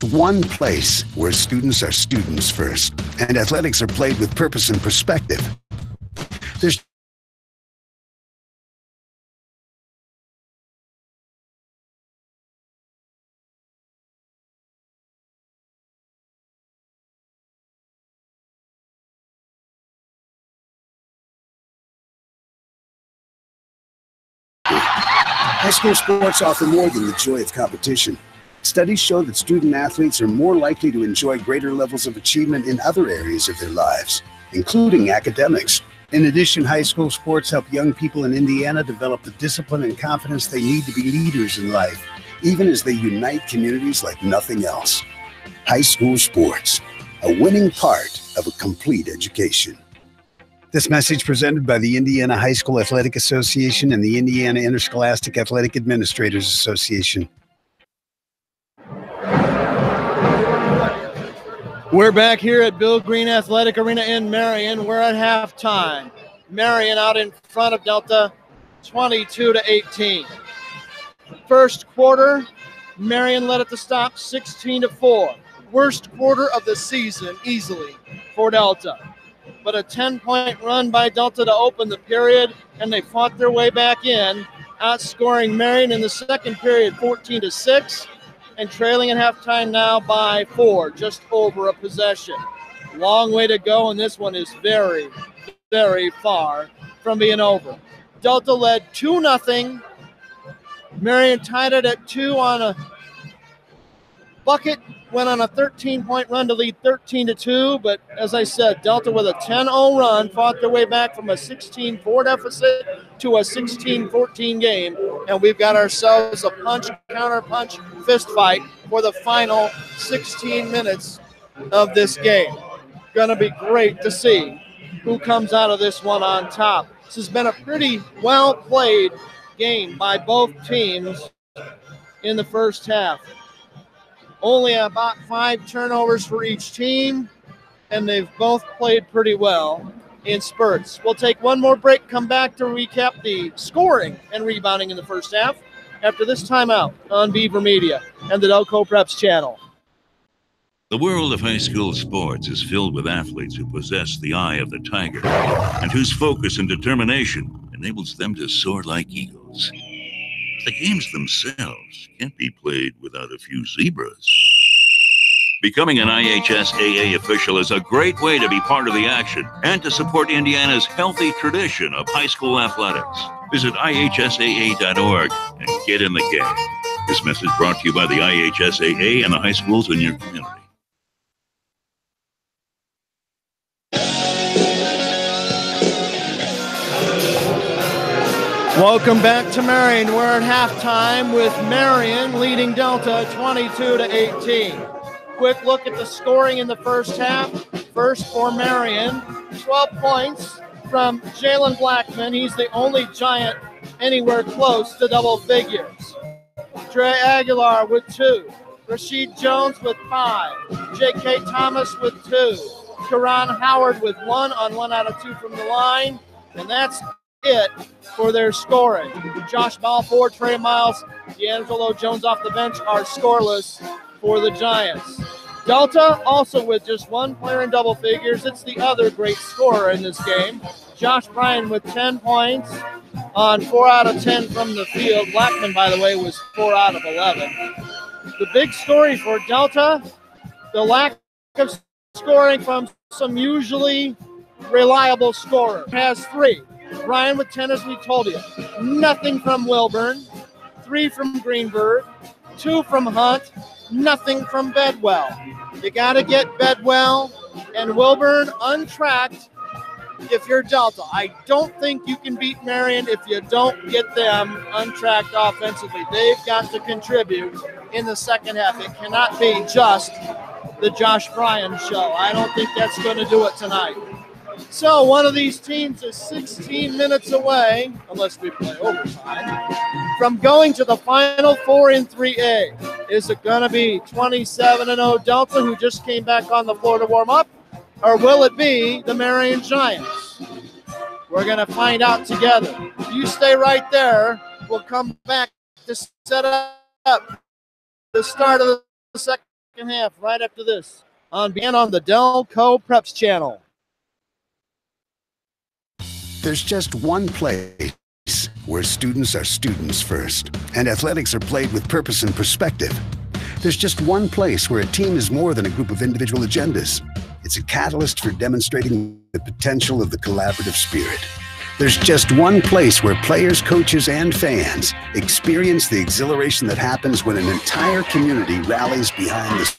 One place where students are students first, and athletics are played with purpose and perspective. There's high school sports offer more than the joy of competition. Studies show that student athletes are more likely to enjoy greater levels of achievement in other areas of their lives, including academics. In addition, high school sports help young people in Indiana develop the discipline and confidence they need to be leaders in life, even as they unite communities like nothing else. High school sports, a winning part of a complete education. This message presented by the Indiana High School Athletic Association and the Indiana Interscholastic Athletic Administrators Association. We're back here at Bill Green Athletic Arena in Marion. We're at halftime. Marion out in front of Delta, 22-18. First quarter, Marion led at the stop, 16-4. Worst quarter of the season, easily, for Delta. But a 10-point run by Delta to open the period, and they fought their way back in, outscoring Marion in the second period, 14-6. And trailing at halftime now by 4, just over a possession. Long way to go, and this one is very, very far from being over. Delta led 2-0. Marion tied it at 2 on a bucket, went on a 13-point run to lead 13-2, but as I said, Delta with a 10-0 run fought their way back from a 16-4 deficit to a 16-14 game, and we've got ourselves a punch, counter-punch fist fight for the final 16 minutes of this game. Going to be great to see who comes out of this one on top. This has been a pretty well-played game by both teams in the first half. Only about 5 turnovers for each team, and they've both played pretty well in spurts. We'll take one more break, come back to recap the scoring and rebounding in the first half after this timeout on Beaver Media and the Delco Preps channel. The world of high school sports is filled with athletes who possess the eye of the tiger and whose focus and determination enables them to soar like eagles. The games themselves can't be played without a few zebras. Becoming an IHSAA official is a great way to be part of the action and to support Indiana's healthy tradition of high school athletics. Visit IHSAA.org and get in the game. This message brought to you by the IHSAA and the high schools in your community. Welcome back to Marion. We're at halftime with Marion leading Delta 22-18. Quick look at the scoring in the first half. First for Marion, 12 points from Jalen Blackman. He's the only Giant anywhere close to double figures. Trey Aguilar with 2. Rashid Jones with 5. J.K. Thomas with 2. Karan Howard with 1 on 1 out of 2 from the line. And that's it for their scoring. Josh Balfour, Trey Miles, D'Angelo Jones off the bench are scoreless for the Giants. Delta also with just 1 player in double figures. It's the other great scorer in this game. Josh Bryan with 10 points on 4 out of 10 from the field. Blackman, by the way, was 4 out of 11. The big story for Delta, the lack of scoring from some usually reliable scorers. Has 3. Ryan with 10, as we told you. Nothing from Wilburn. 3 from Greenberg. 2 from Hunt. Nothing from Bedwell. You got to get Bedwell and Wilburn untracked if you're Delta. I don't think you can beat Marion if you don't get them untracked offensively. They've got to contribute in the second half. It cannot be just the Josh Bryan show. I don't think that's going to do it tonight. So one of these teams is 16 minutes away, unless we play overtime, from going to the Final Four in 3A. Is it going to be 27-0 Delta, who just came back on the floor to warm up, or will it be the Marion Giants? We're going to find out together. You stay right there. We'll come back to set up the start of the second half right after this on the Delco Preps channel. There's just one place where students are students first, and athletics are played with purpose and perspective. There's just one place where a team is more than a group of individual agendas. It's a catalyst for demonstrating the potential of the collaborative spirit. There's just one place where players, coaches, and fans experience the exhilaration that happens when an entire community rallies behind the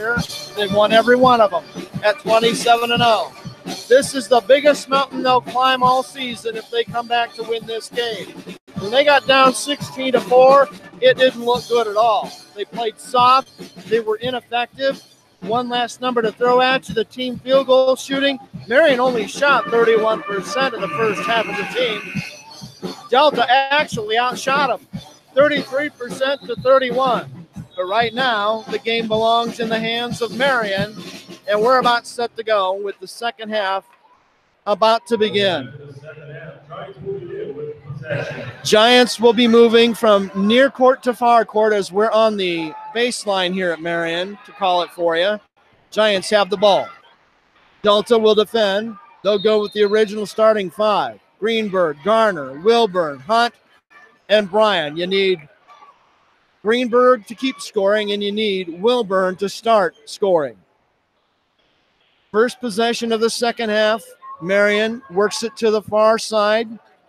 year. They've won every one of them at 27-0. This is the biggest mountain they'll climb all season if they come back to win this game. When they got down 16-4, it didn't look good at all. They played soft. They were ineffective. One last number to throw at you, the team field goal shooting. Marion only shot 31% in the first half of the team. Delta actually outshot them, 33% to 31. But right now, the game belongs in the hands of Marion, and we're about set to go with the second half about to begin. Giants will be moving from near court to far court as we're on the baseline here at Marion, to call it for you. Giants have the ball. Delta will defend. They'll go with the original starting five. Greenberg, Garner, Wilburn, Hunt, and Bryan. You need Greenberg to keep scoring, and you need Wilburn to start scoring. First possession of the second half. Marion works it to the far side.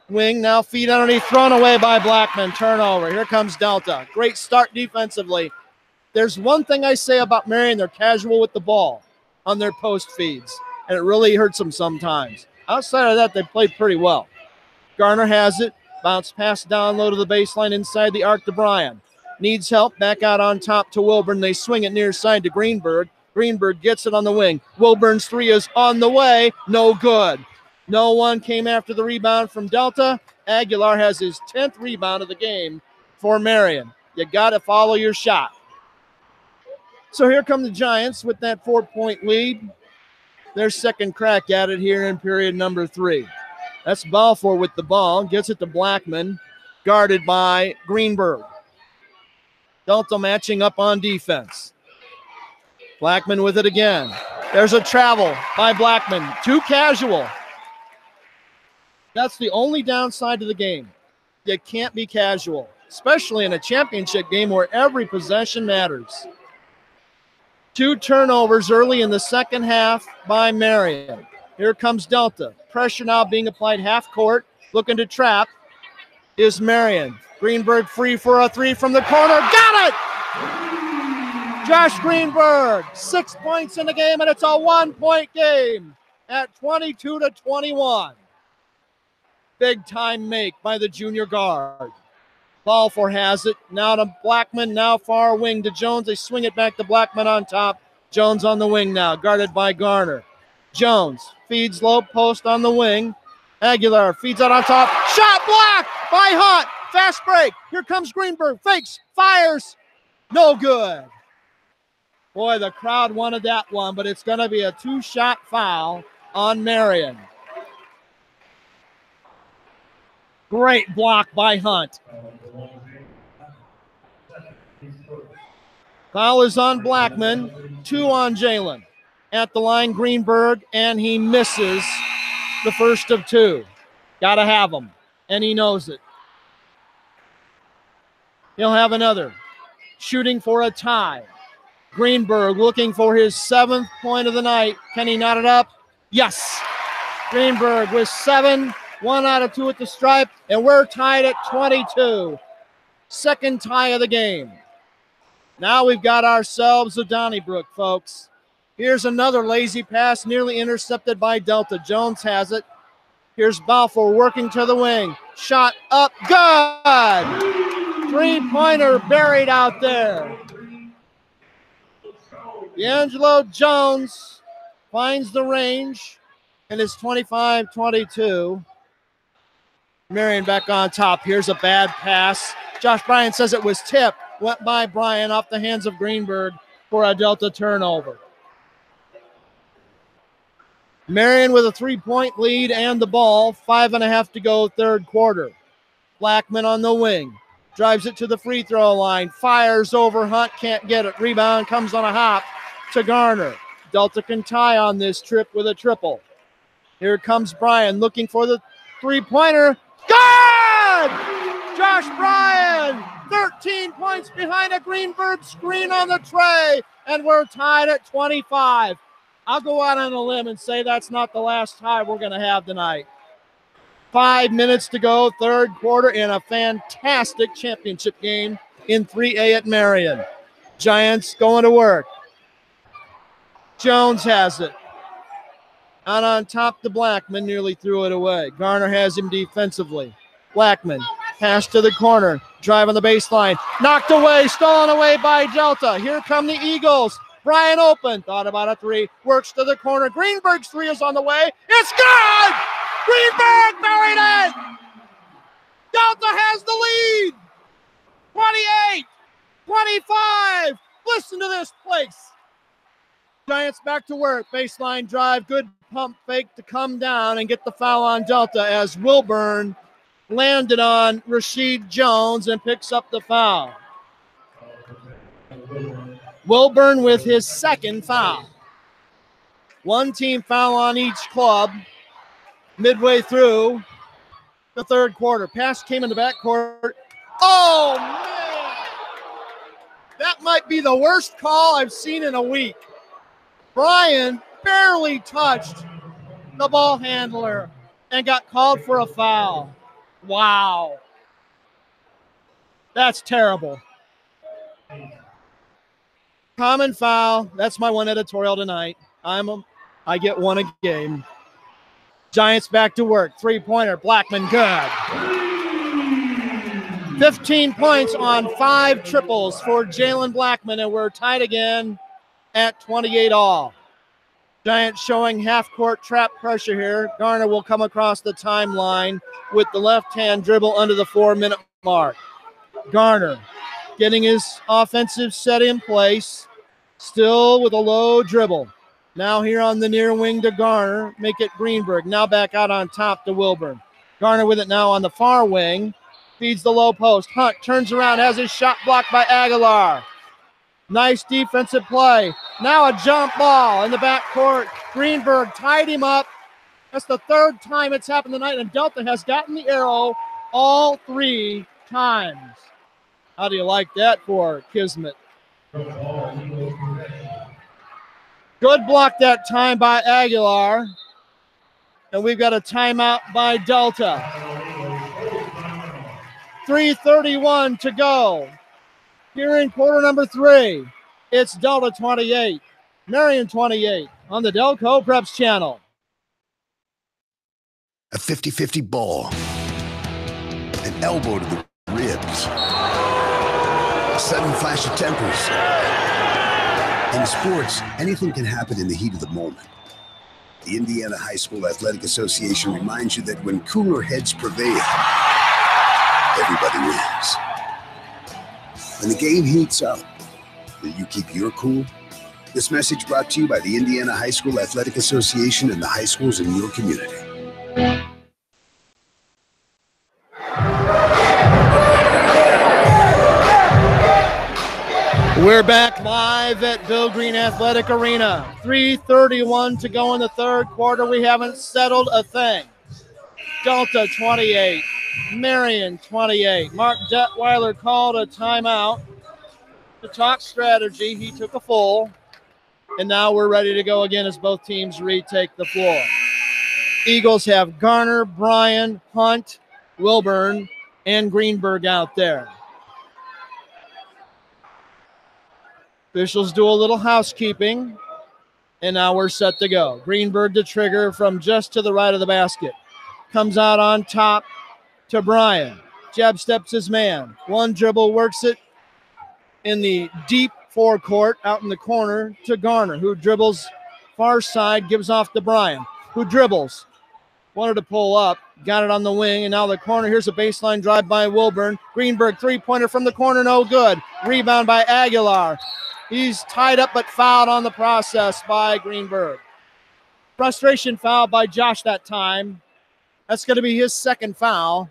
Wing, now feed underneath, thrown away by Blackman. Turnover. Here comes Delta. Great start defensively. There's one thing I say about Marion, they're casual with the ball on their post feeds, and it really hurts them sometimes. Outside of that, they played pretty well. Garner has it. Bounce pass down low to the baseline inside the arc to Bryan. Needs help. Back out on top to Wilburn. They swing it near side to Greenberg. Greenberg gets it on the wing. Wilburn's three is on the way. No good. No one came after the rebound from Delta. Aguilar has his 10th rebound of the game for Marion. You got to follow your shot. So here come the Giants with that 4-point lead. Their second crack at it here in period number 3. That's Balfour with the ball. Gets it to Blackman, guarded by Greenberg. Delta matching up on defense. Blackman with it again. There's a travel by Blackman. Too casual. That's the only downside to the game. You can't be casual, especially in a championship game where every possession matters. 2 turnovers early in the second half by Marion. Here comes Delta. Pressure now being applied half court. Looking to trap is Marion. Greenberg free for a 3 from the corner. Got it! Josh Greenberg, 6 points in the game, and it's a 1-point game at 22-21. Big time make by the junior guard. Balfour has it. Now to Blackman, now far wing to Jones. They swing it back to Blackman on top. Jones on the wing now, guarded by Garner. Jones feeds low post on the wing. Aguilar feeds out on top. Shot blocked by Hunt. Fast break. Here comes Greenberg. Fakes, fires. No good. Boy, the crowd wanted that one, but it's going to be a 2-shot foul on Marion. Great block by Hunt. Foul is on Blackman. 2 on Jalen. At the line, Greenberg, and he misses the first of 2. Got to have him, and he knows it. He'll have another. Shooting for a tie. Greenberg looking for his 7th point of the night. Can he knot it up? Yes. Greenberg with 7. 1 out of 2 at the stripe, and we're tied at 22. Second tie of the game. Now we've got ourselves a Donnybrook, folks. Here's another lazy pass, nearly intercepted by Delta. Jones has it. Here's Balfour working to the wing. Shot up, good! 3-pointer buried out there. D'Angelo Jones finds the range, and it's 25-22. Marion back on top. Here's a bad pass. Josh Bryan says it was tipped. Went by Bryan off the hands of Greenberg for a Delta turnover. Marion with a 3-point lead and the ball. 5.5 to go, third quarter. Blackman on the wing. Drives it to the free throw line. Fires over Hunt. Can't get it. Rebound comes on a hop to Garner. Delta can tie on this trip with a triple. Here comes Bryan looking for the 3-pointer. Good! Josh Bryan, 13 points behind a Greenberg screen on the tray, and we're tied at 25. I'll go out on a limb and say that's not the last tie we're going to have tonight. 5 minutes to go, third quarter, in a fantastic championship game in 3A at Marion. Giants going to work. Jones has it. Out on top to Blackman, nearly threw it away. Garner has him defensively. Blackman, pass to the corner, drive on the baseline, knocked away, stolen away by Delta. Here come the Eagles. Brian open, thought about a three, works to the corner. Greenberg's three is on the way. It's good! Greenberg buried it! Delta has the lead! 28, 25. Listen to this place. Giants back to work. Baseline drive. Good pump fake to come down and get the foul on Delta as Wilburn landed on Rashid Jones and picks up the foul. Wilburn with his second foul. One team foul on each club midway through the third quarter. Pass came in the backcourt. Oh, man. That might be the worst call I've seen in a week. Brian barely touched the ball handler and got called for a foul. Wow. That's terrible. Common foul. That's my one editorial tonight. I get one a game. Giants back to work. Three-pointer. Blackman good. 15 points on 5 triples for Jalen Blackman, and we're tied again at 28 all. Giants showing half-court trap pressure here. Garner will come across the timeline with the left-hand dribble under the 4-minute mark. Garner getting his offensive set in place, still with a low dribble. Now here on the near wing to Garner, make it Greenberg. Now back out on top to Wilburn. Garner with it now on the far wing, feeds the low post. Hunt turns around, has his shot blocked by Aguilar. Nice defensive play. Now a jump ball in the backcourt. Greenberg tied him up. That's the third time it's happened tonight, and Delta has gotten the arrow all 3 times. How do you like that for Kismet? Good block that time by Aguilar. And we've got a timeout by Delta. 3:31 to go. Here in quarter number 3, it's Delta 28, Marion 28 on the Delco Preps channel. A 50-50 ball. An elbow to the ribs. A sudden flash of tempers. In sports, anything can happen in the heat of the moment. The Indiana High School Athletic Association reminds you that when cooler heads prevail, everybody wins. When the game heats up, will you keep your cool? This message brought to you by the Indiana High School Athletic Association and the high schools in your community. We're back live at Bill Green Athletic Arena. 3:31 to go in the third quarter. We haven't settled a thing. Delta 28, Marion 28. Mark Detweiler called a timeout to talk strategy. He took a full, and now we're ready to go again as both teams retake the floor. Eagles have Garner, Bryan, Hunt, Wilburn, and Greenberg out there. Officials do a little housekeeping, and now we're set to go. Greenberg to trigger from just to the right of the basket. Comes out on top to Bryan. Jab steps his man. One dribble, works it in the deep forecourt out in the corner to Garner, who dribbles far side, gives off to Bryan, who dribbles. Wanted to pull up, got it on the wing, and now the corner. Here's a baseline drive by Wilburn. Greenberg, three-pointer from the corner, no good. Rebound by Aguilar. He's tied up but fouled on the process by Greenberg. Frustration foul by Josh that time. That's going to be his second foul.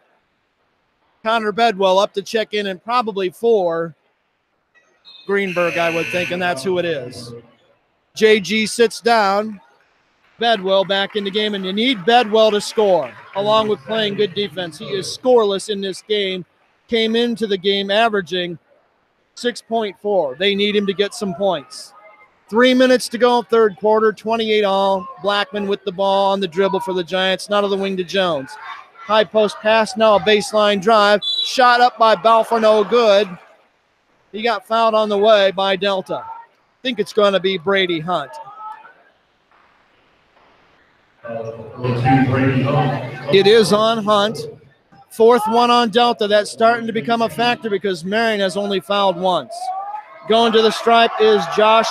Connor Bedwell up to check in and probably for Greenberg, I would think, and that's who it is. JG sits down. Bedwell back in the game, and you need Bedwell to score, along with playing good defense. He is scoreless in this game. Came into the game averaging 6.4. They need him to get some points. 3 minutes to go, third quarter, 28 all. Blackman with the ball on the dribble for the Giants. Not on the wing to Jones. High post pass, now a baseline drive. Shot up by Balfour, no good. He got fouled on the way by Delta. I think it's going to be Brady Hunt. It is on Hunt. Fourth one on Delta. That's starting to become a factor because Marion has only fouled once. Going to the stripe is Josh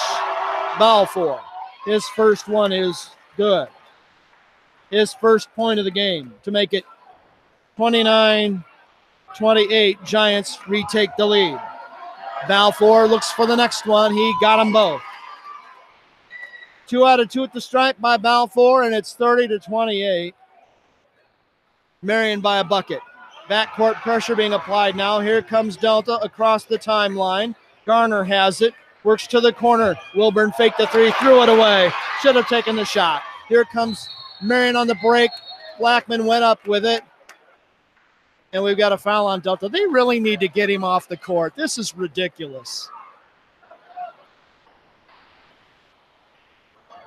Balfour. His first one is good. His first point of the game to make it 29-28. Giants retake the lead. Balfour looks for the next one. He got them both. 2 out of 2 at the stripe by Balfour, and it's 30-28. Marion by a bucket. Backcourt pressure being applied now. Here comes Delta across the timeline. Garner has it. Works to the corner. Wilburn faked the three, threw it away. Should have taken the shot. Here comes Marion on the break. Blackman went up with it. And we've got a foul on Delta. They really need to get him off the court. This is ridiculous.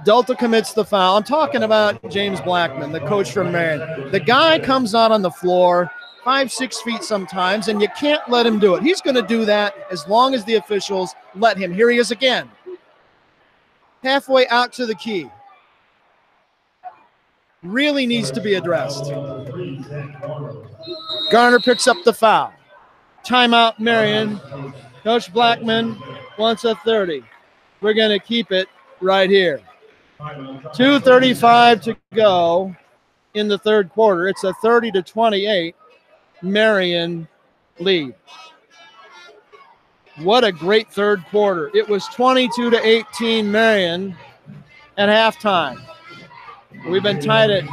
Delta commits the foul. I'm talking about James Blackman, the coach from Marion. The guy comes out on the floor, 5-6 feet sometimes, and you can't let him do it. He's going to do that as long as the officials let him. Here he is again. Halfway out to the key. Really needs to be addressed. Garner picks up the foul. Timeout, Marion. Coach Blackman wants a 30. We're going to keep it right here. 2:35 to go in the third quarter. It's a 30-28 Marion lead. What a great third quarter. It was 22-18 Marion at halftime. We've been tied at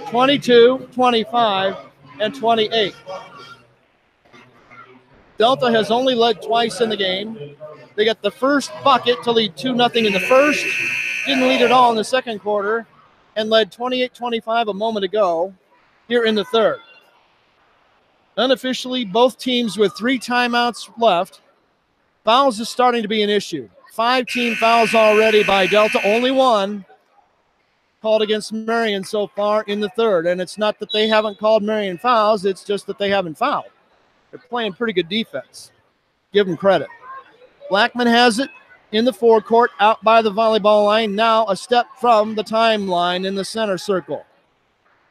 22, 25, and 28. Delta has only led twice in the game. They got the first bucket to lead 2-0 in the first. Didn't lead at all in the second quarter and led 28-25 a moment ago here in the third. Unofficially, both teams with 3 timeouts left. Fouls is starting to be an issue. 5 team fouls already by Delta, only 1 called against Marion so far in the third. And it's not that they haven't called Marion fouls, it's just that they haven't fouled. They're playing pretty good defense. Give them credit. Blackman has it in the forecourt, out by the volleyball line, now a step from the timeline in the center circle.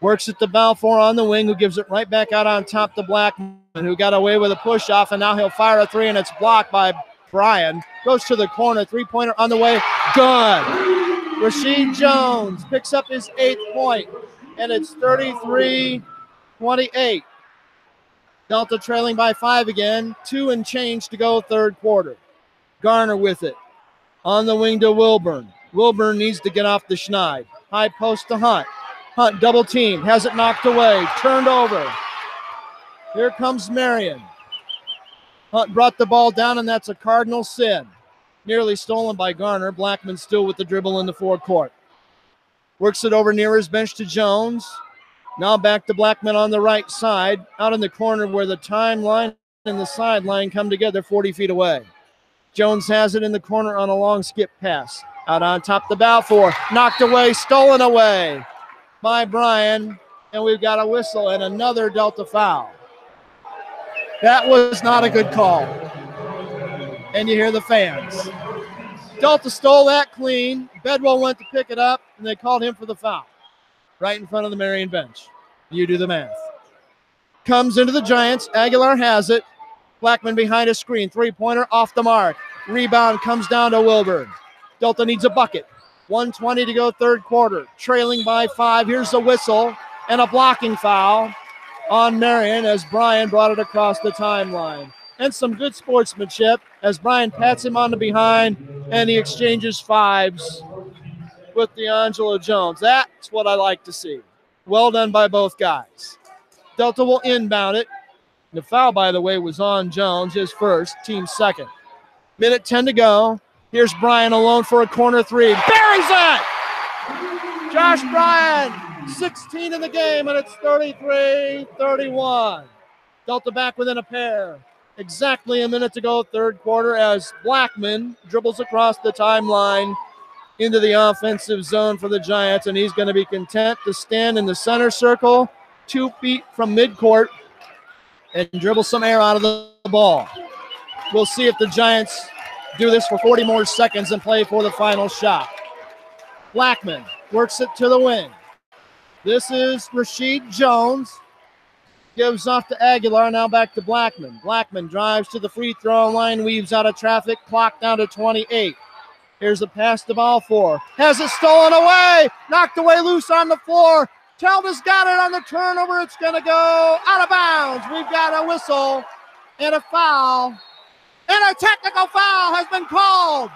Works it to Balfour on the wing, who gives it right back out on top to Blackman, who got away with a push-off, and now he'll fire a 3, and it's blocked by Brian. Goes to the corner, 3-pointer on the way. Good. Rasheed Jones picks up his 8th point, and it's 33-28. Delta trailing by 5 again, 2 and change to go third quarter. Garner with it. On the wing to Wilburn. Wilburn needs to get off the schneid. High post to Hunt. Hunt double team. Has it knocked away. Turned over. Here comes Marion. Hunt brought the ball down, and that's a cardinal sin. Nearly stolen by Garner. Blackman still with the dribble in the forecourt. Works it over near his bench to Jones. Now back to Blackman on the right side. Out in the corner where the timeline and the sideline come together 40 feet away. Jones has it in the corner on a long skip pass. Out on top to Balfour. Knocked away, stolen away by Brian. And we've got a whistle and another Delta foul. That was not a good call. And you hear the fans. Delta stole that clean. Bedwell went to pick it up, and they called him for the foul. Right in front of the Marion bench. You do the math. Comes into the Giants. Aguilar has it. Blackman behind a screen. 3-pointer off the mark. Rebound comes down to Wilburn. Delta needs a bucket. 1:20 to go third quarter. Trailing by 5. Here's the whistle and a blocking foul on Marion as Brian brought it across the timeline. And some good sportsmanship as Brian pats him on the behind and he exchanges 5s with D'Angelo Jones. That's what I like to see. Well done by both guys. Delta will inbound it. The foul, by the way, was on Jones, his first, team second. Minute 10 to go. Here's Brian alone for a corner 3. Buries it! Josh Bryan, 16 in the game, and it's 33-31. Delta back within a pair. Exactly a minute to go third quarter as Blackman dribbles across the timeline into the offensive zone for the Giants, and he's going to be content to stand in the center circle, 2 feet from midcourt, and dribble some air out of the ball. We'll see if the Giants do this for 40 more seconds and play for the final shot. Blackman works it to the wing. This is Rashid Jones. Gives off to Aguilar, now back to Blackman. Blackman drives to the free throw line, weaves out of traffic, clock down to 28. Here's a pass to Balfour. Has it stolen away, knocked away loose on the floor. Telda's got it on the turnover. It's going to go out of bounds. We've got a whistle and a foul. And a technical foul has been called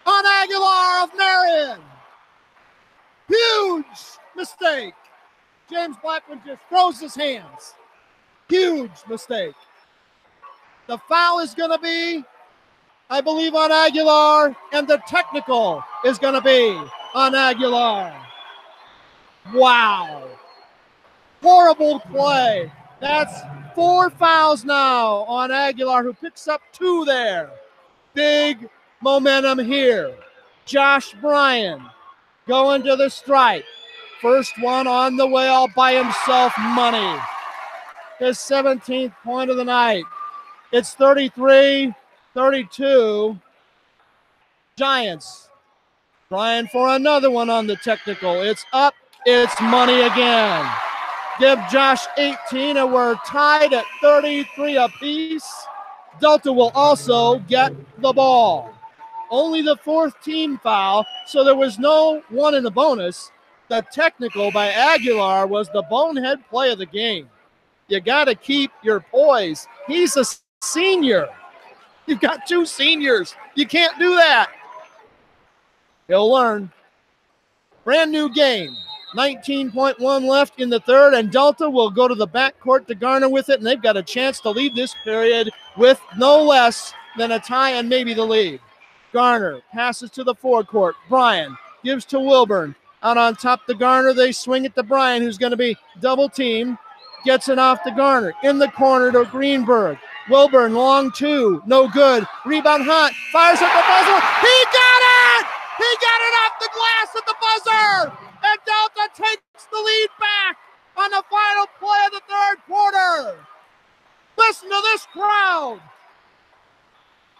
on Aguilar of Marion. Huge mistake. James Blackman just throws his hands. Huge mistake. The foul is going to be, I believe, on Aguilar, and the technical is going to be on Aguilar. Wow. Horrible play. That's 4 fouls now on Aguilar, who picks up 2 there. Big momentum here. Josh Bryan going to the strike. First one on the way all by himself, money. His 17th point of the night. It's 33-32. Giants trying for another one on the technical. It's up. It's money again. Give Josh 18, and we're tied at 33 apiece. Delta will also get the ball. Only the 4th team foul, so there was no one in the bonus. The technical by Aguilar was the bonehead play of the game. You got to keep your poise. He's a senior. You've got 2 seniors. You can't do that. He'll learn. Brand new game. 19.1 left in the third, and Delta will go to the backcourt to Garner with it, and they've got a chance to lead this period with no less than a tie and maybe the lead. Garner passes to the forecourt. Bryan gives to Wilburn. Out on top to Garner. They swing it to Bryan, who's going to be double teamed. Gets it off to Garner. In the corner to Greenberg. Wilburn, long 2. No good. Rebound Hunt. Fires at the buzzer. He got it! He got it off the glass at the buzzer! And Delta takes the lead back on the final play of the third quarter. Listen to this crowd.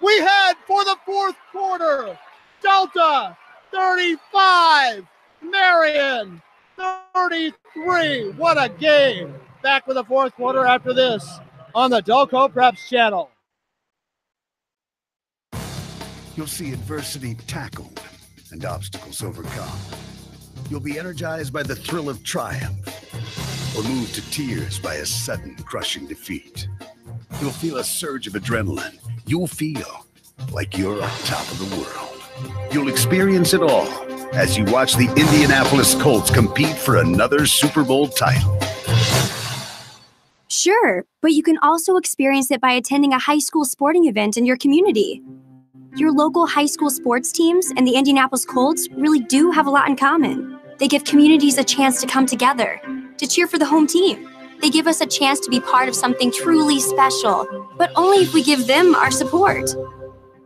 We head for the fourth quarter. Delta 35, Marion 33. What a game. Back with the fourth quarter after this on the Delco Preps channel. You'll see adversity tackled and obstacles overcome. You'll be energized by the thrill of triumph or moved to tears by a sudden crushing defeat. You'll feel a surge of adrenaline. You'll feel like you're on top of the world. You'll experience it all as you watch the Indianapolis Colts compete for another Super Bowl title. Sure, but you can also experience it by attending a high school sporting event in your community. Your local high school sports teams and the Indianapolis Colts really do have a lot in common. They give communities a chance to come together, to cheer for the home team. They give us a chance to be part of something truly special, but only if we give them our support.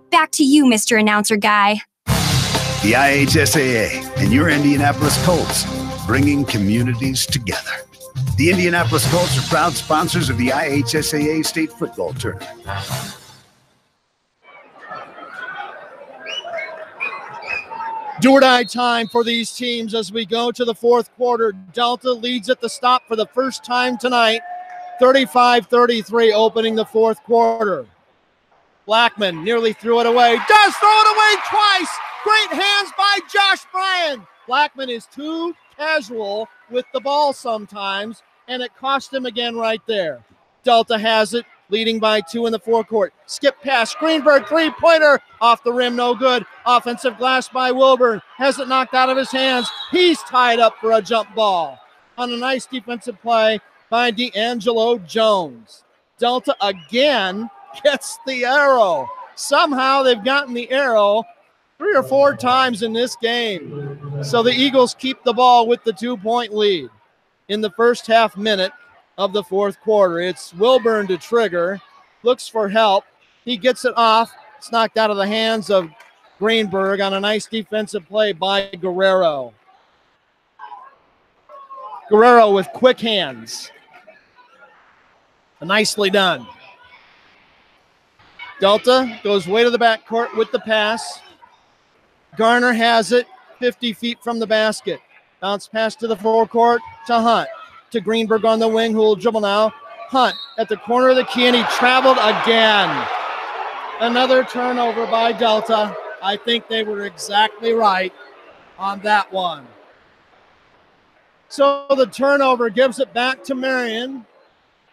Back to you, Mr. Announcer Guy. The IHSAA and your Indianapolis Colts, bringing communities together. The Indianapolis Colts are proud sponsors of the IHSAA State Football Tournament. Do-or-die time for these teams as we go to the fourth quarter. Delta leads at the stop for the first time tonight, 35-33 opening the fourth quarter. Blackman nearly threw it away. Does throw it away twice. Great hands by Josh Bryan. Blackman is too casual with the ball sometimes, and it cost him again right there. Delta has it, leading by 2 in the forecourt. Skip pass, Greenberg three-pointer off the rim, no good. Offensive glass by Wilburn. Has it knocked out of his hands. He's tied up for a jump ball. On a nice defensive play by D'Angelo Jones. Delta again gets the arrow. Somehow they've gotten the arrow 3 or 4 times in this game. So the Eagles keep the ball with the 2-point lead in the first half minute of the fourth quarter. It's Wilburn to trigger, looks for help. He gets it off. It's knocked out of the hands of Greenberg on a nice defensive play by Guerrero. Guerrero with quick hands. Nicely done. Delta goes way to the backcourt with the pass. Garner has it 50 feet from the basket. Bounce pass to the forecourt to Hunt. To Greenberg on the wing, who will dribble now. Hunt at the corner of the key, and he traveled again. Another turnover by Delta. I think they were exactly right on that one. So the turnover gives it back to Marion,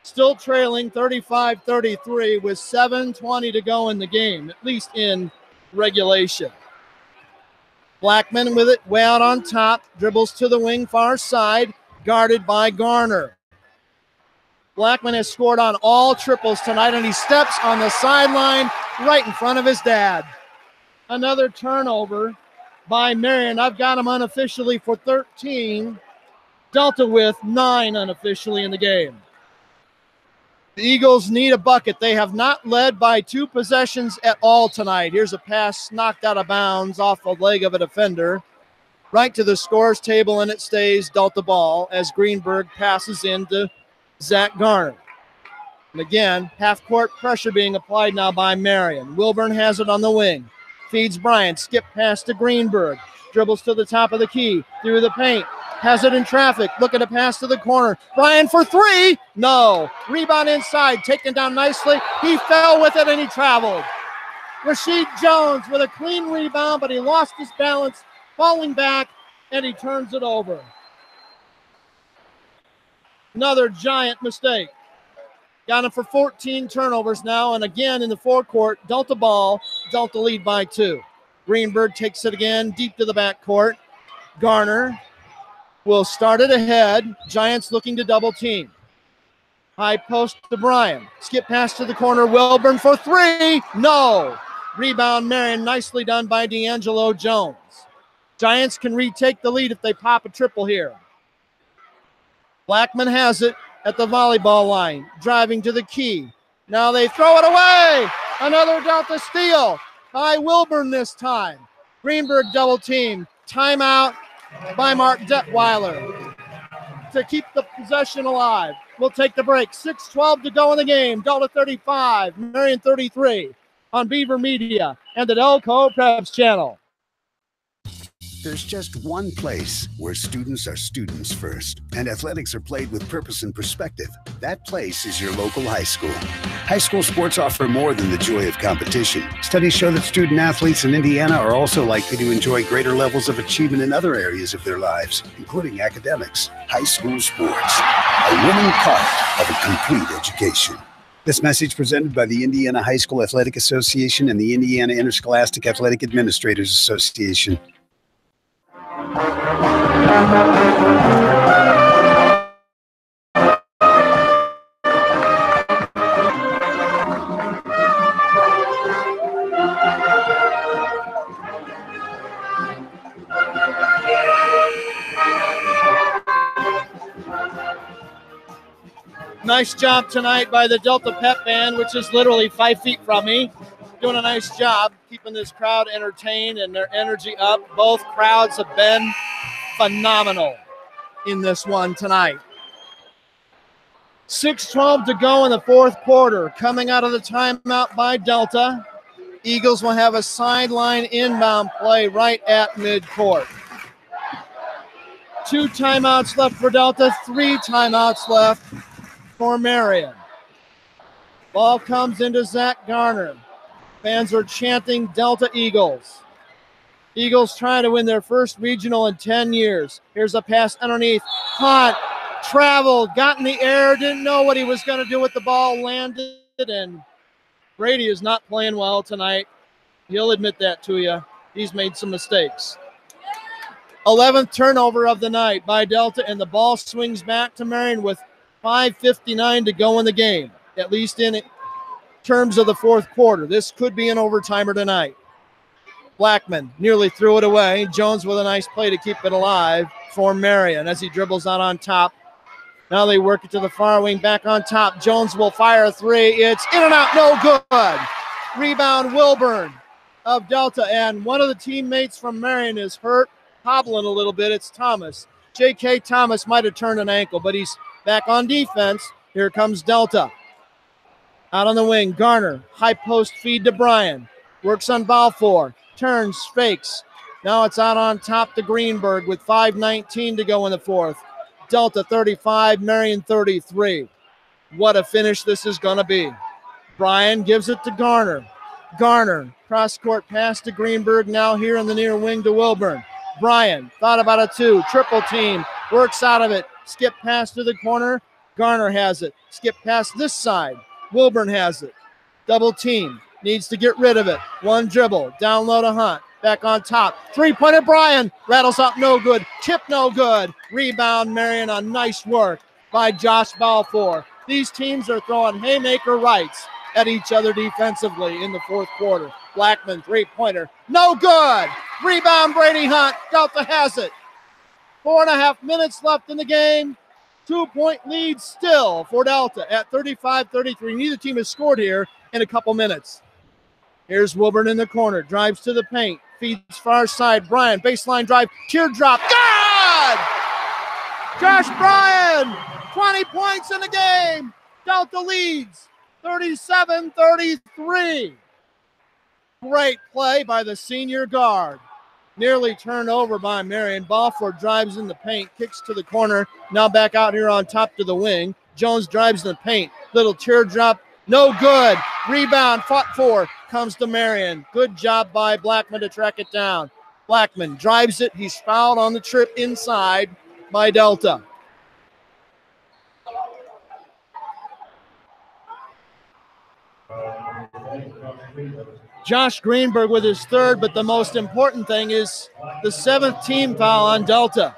still trailing 35-33 with 7:20 to go in the game, at least in regulation. Blackman with it way out on top, dribbles to the wing far side, guarded by Garner. Blackman has scored on all triples tonight, and he steps on the sideline right in front of his dad. Another turnover by Marion. I've got him unofficially for 13. Delta with 9 unofficially in the game. The Eagles need a bucket. They have not led by 2 possessions at all tonight. Here's a pass knocked out of bounds off the leg of a defender. Right to the scores table, and it stays Delta ball as Greenberg passes into Zach Garner. And again, half-court pressure being applied now by Marion. Wilburn has it on the wing. Feeds Bryant. Skip pass to Greenberg. Dribbles to the top of the key. Through the paint. Has it in traffic. Looking to pass to the corner. Bryant for 3. No. Rebound inside. Taken down nicely. He fell with it and he traveled. Rashid Jones with a clean rebound, but he lost his balance, falling back, and he turns it over. Another giant mistake. Got him for 14 turnovers now, and again in the forecourt, Delta ball, Delta lead by 2. Greenberg takes it again, deep to the backcourt. Garner will start it ahead. Giants looking to double team. High post to Bryan. Skip pass to the corner. Wilburn for 3. No. Rebound Marion. Nicely done by D'Angelo Jones. Giants can retake the lead if they pop a triple here. Blackman has it at the volleyball line. Driving to the key. Now they throw it away. Another Delta steal by Wilburn this time. Greenberg double team. Timeout by Mark Detweiler to keep the possession alive. We'll take the break. 6:12 to go in the game. Delta 35, Marion 33 on Beaver Media and the Delco Preps channel. There's just one place where students are students first, and athletics are played with purpose and perspective. That place is your local high school. High school sports offer more than the joy of competition. Studies show that student athletes in Indiana are also likely to enjoy greater levels of achievement in other areas of their lives, including academics. High school sports, a winning part of a complete education. This message presented by the Indiana High School Athletic Association and the Indiana Interscholastic Athletic Administrators Association. Nice job tonight by the Delta Pep Band, which is literally 5 feet from me. Doing a nice job keeping this crowd entertained and their energy up. Both crowds have been phenomenal in this one tonight. 6:12 to go in the fourth quarter. Coming out of the timeout by Delta. Eagles will have a sideline inbound play right at midcourt. 2 timeouts left for Delta, 3 timeouts left for Marion. Ball comes into Zach Garner. Fans are chanting Delta Eagles. Eagles trying to win their first regional in 10 years. Here's a pass underneath. Hunt traveled, got in the air, didn't know what he was going to do with the ball, landed, and Brady is not playing well tonight. He'll admit that to you. He's made some mistakes. 11th turnover of the night by Delta, and the ball swings back to Marion with 5:59 to go in the game, at least in terms of the fourth quarter. This could be an overtimer tonight. Blackman nearly threw it away. Jones with a nice play to keep it alive for Marion as he dribbles out on top. Now they work it to the far wing, back on top. Jones will fire a 3. It's in and out, no good. Rebound Wilburn of Delta, and one of the teammates from Marion is hurt, hobbling a little bit. It's Thomas. J.K. Thomas might have turned an ankle, but he's back on defense. Here comes Delta. Out on the wing, Garner. High post feed to Bryan. Works on Balfour. Turns, fakes. Now it's out on top to Greenberg with 5:19 to go in the fourth. Delta 35, Marion 33. What a finish this is going to be. Bryan gives it to Garner. Garner, cross-court pass to Greenberg, now here in the near wing to Wilburn. Bryan thought about a two, triple team, works out of it. Skip pass to the corner. Garner has it. Skip pass this side. Wilburn has it. Double team. Needs to get rid of it. One dribble. Down low to Hunt. Back on top. Three-pointer Bryan. Rattles up no good. Tip no good. Rebound Marion on nice work by Josh Balfour. These teams are throwing haymaker rights at each other defensively in the fourth quarter. Blackman, three-pointer. No good. Rebound Brady Hunt. Delta has it. 4.5 minutes left in the game. 2-point lead still for Delta at 35-33. Neither team has scored here in a couple minutes. Here's Wilburn in the corner. Drives to the paint. Feeds far side. Bryan, baseline drive. Teardrop. Good! Josh Bryan, 20 points in the game. Delta leads 37-33. Great play by the senior guard. Nearly turned over by Marion. Balfour drives in the paint, kicks to the corner. Now back out here on top to the wing. Jones drives in the paint. Little teardrop. No good. Rebound fought for. Comes to Marion. Good job by Blackman to track it down. Blackman drives it. He's fouled on the trip inside by Delta. Josh Greenberg with his third, but the most important thing is the 7th team foul on Delta.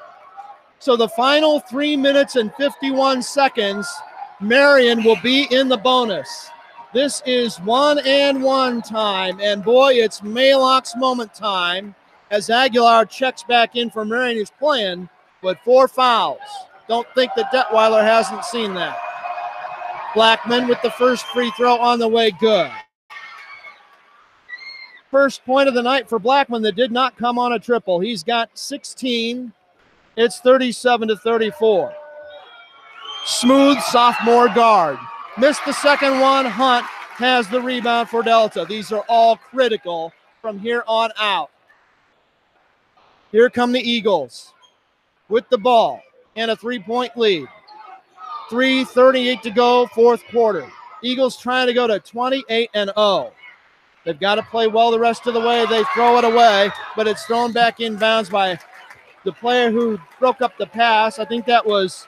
So the final 3 minutes and 51 seconds, Marion will be in the bonus. This is 1-and-1 time, and boy, it's Maylock's moment time as Aguilar checks back in for Marion, who's playing with 4 fouls. Don't think that Detweiler hasn't seen that. Blackman with the first free throw on the way, good. First point of the night for Blackman that did not come on a triple. He's got 16. It's 37-34. Smooth sophomore guard. Missed the second one. Hunt has the rebound for Delta. These are all critical from here on out. Here come the Eagles with the ball and a 3-point lead. 3:38 to go, fourth quarter. Eagles trying to go to 28-0. They've got to play well the rest of the way. They throw it away, but it's thrown back in bounds by the player who broke up the pass. I think that was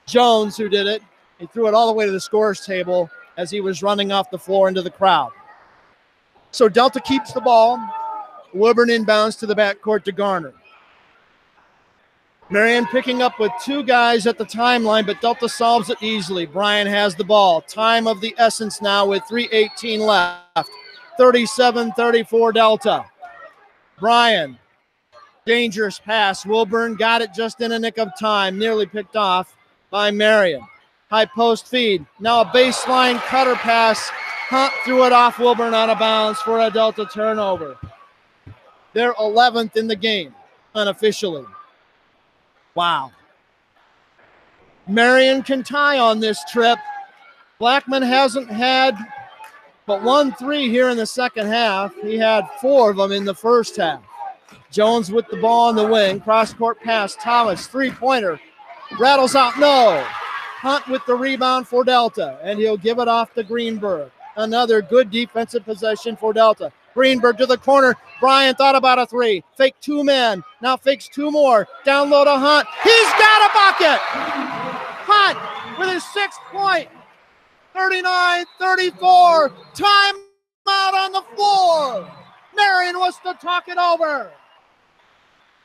Jones who did it. He threw it all the way to the scorer's table as he was running off the floor into the crowd. So Delta keeps the ball. Wilburn inbounds to the backcourt to Garner. Marion picking up with 2 guys at the timeline, but Delta solves it easily. Bryan has the ball. Time of the essence now with 3:18 left. 37-34 Delta. Bryan, dangerous pass. Wilburn got it just in a nick of time. Nearly picked off by Marion. High post feed. Now a baseline cutter pass. Hunt threw it off Wilburn out of bounds for a Delta turnover. They're 11th in the game, unofficially. Wow. Marion can tie on this trip. Blackman hasn't had but 1 3 here in the second half. He had 4 of them in the first half. Jones with the ball on the wing. Cross-court pass. Thomas, three-pointer. Rattles out, no. Hunt with the rebound for Delta, and he'll give it off to Greenberg. Another good defensive possession for Delta. Greenberg to the corner. Bryan thought about a 3. Fake 2 men. Now fakes 2 more. Down low to Hunt. He's got a bucket. Hunt with his 6th point. 39-34. Timeout on the floor. Marion wants to talk it over.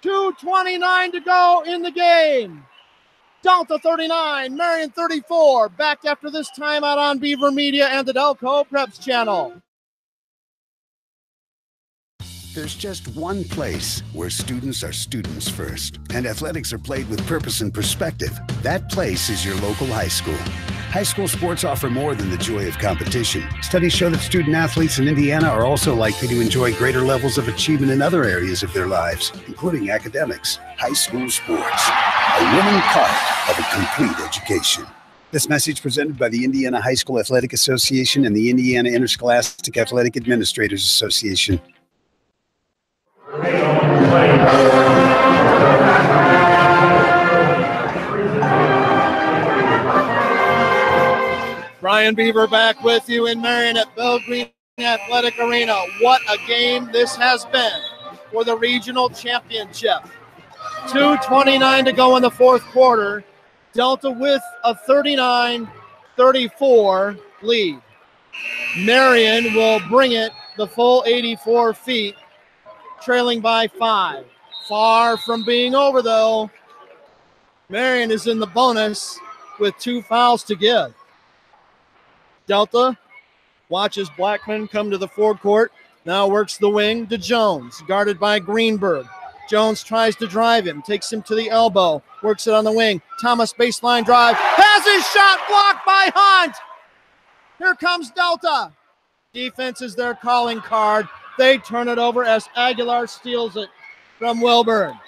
2:29 to go in the game. Delta 39, Marion 34. Back after this timeout on Beaver Media and the Delco Preps channel. There's just one place where students are students first, and athletics are played with purpose and perspective. That place is your local high school. High school sports offer more than the joy of competition. Studies show that student athletes in Indiana are also likely to enjoy greater levels of achievement in other areas of their lives, including academics. High school sports, a winning part of a complete education. This message presented by the Indiana High School Athletic Association and the Indiana Interscholastic Athletic Administrators Association. Brian Beaver back with you in Marion at Green Athletic Arena. What a game this has been for the regional championship. 2:29 to go in the fourth quarter. Delta with a 39-34 lead. Marion will bring it the full 84 feet, trailing by 5. Far from being over, though. Marion is in the bonus with 2 fouls to give. Delta watches Blackman come to the forecourt. Now works the wing to Jones, guarded by Greenberg. Jones tries to drive him, takes him to the elbow, works it on the wing. Thomas baseline drive, has his shot blocked by Hunt. Here comes Delta. Defense is their calling card. They turn it over as Aguilar steals it from Wilburn.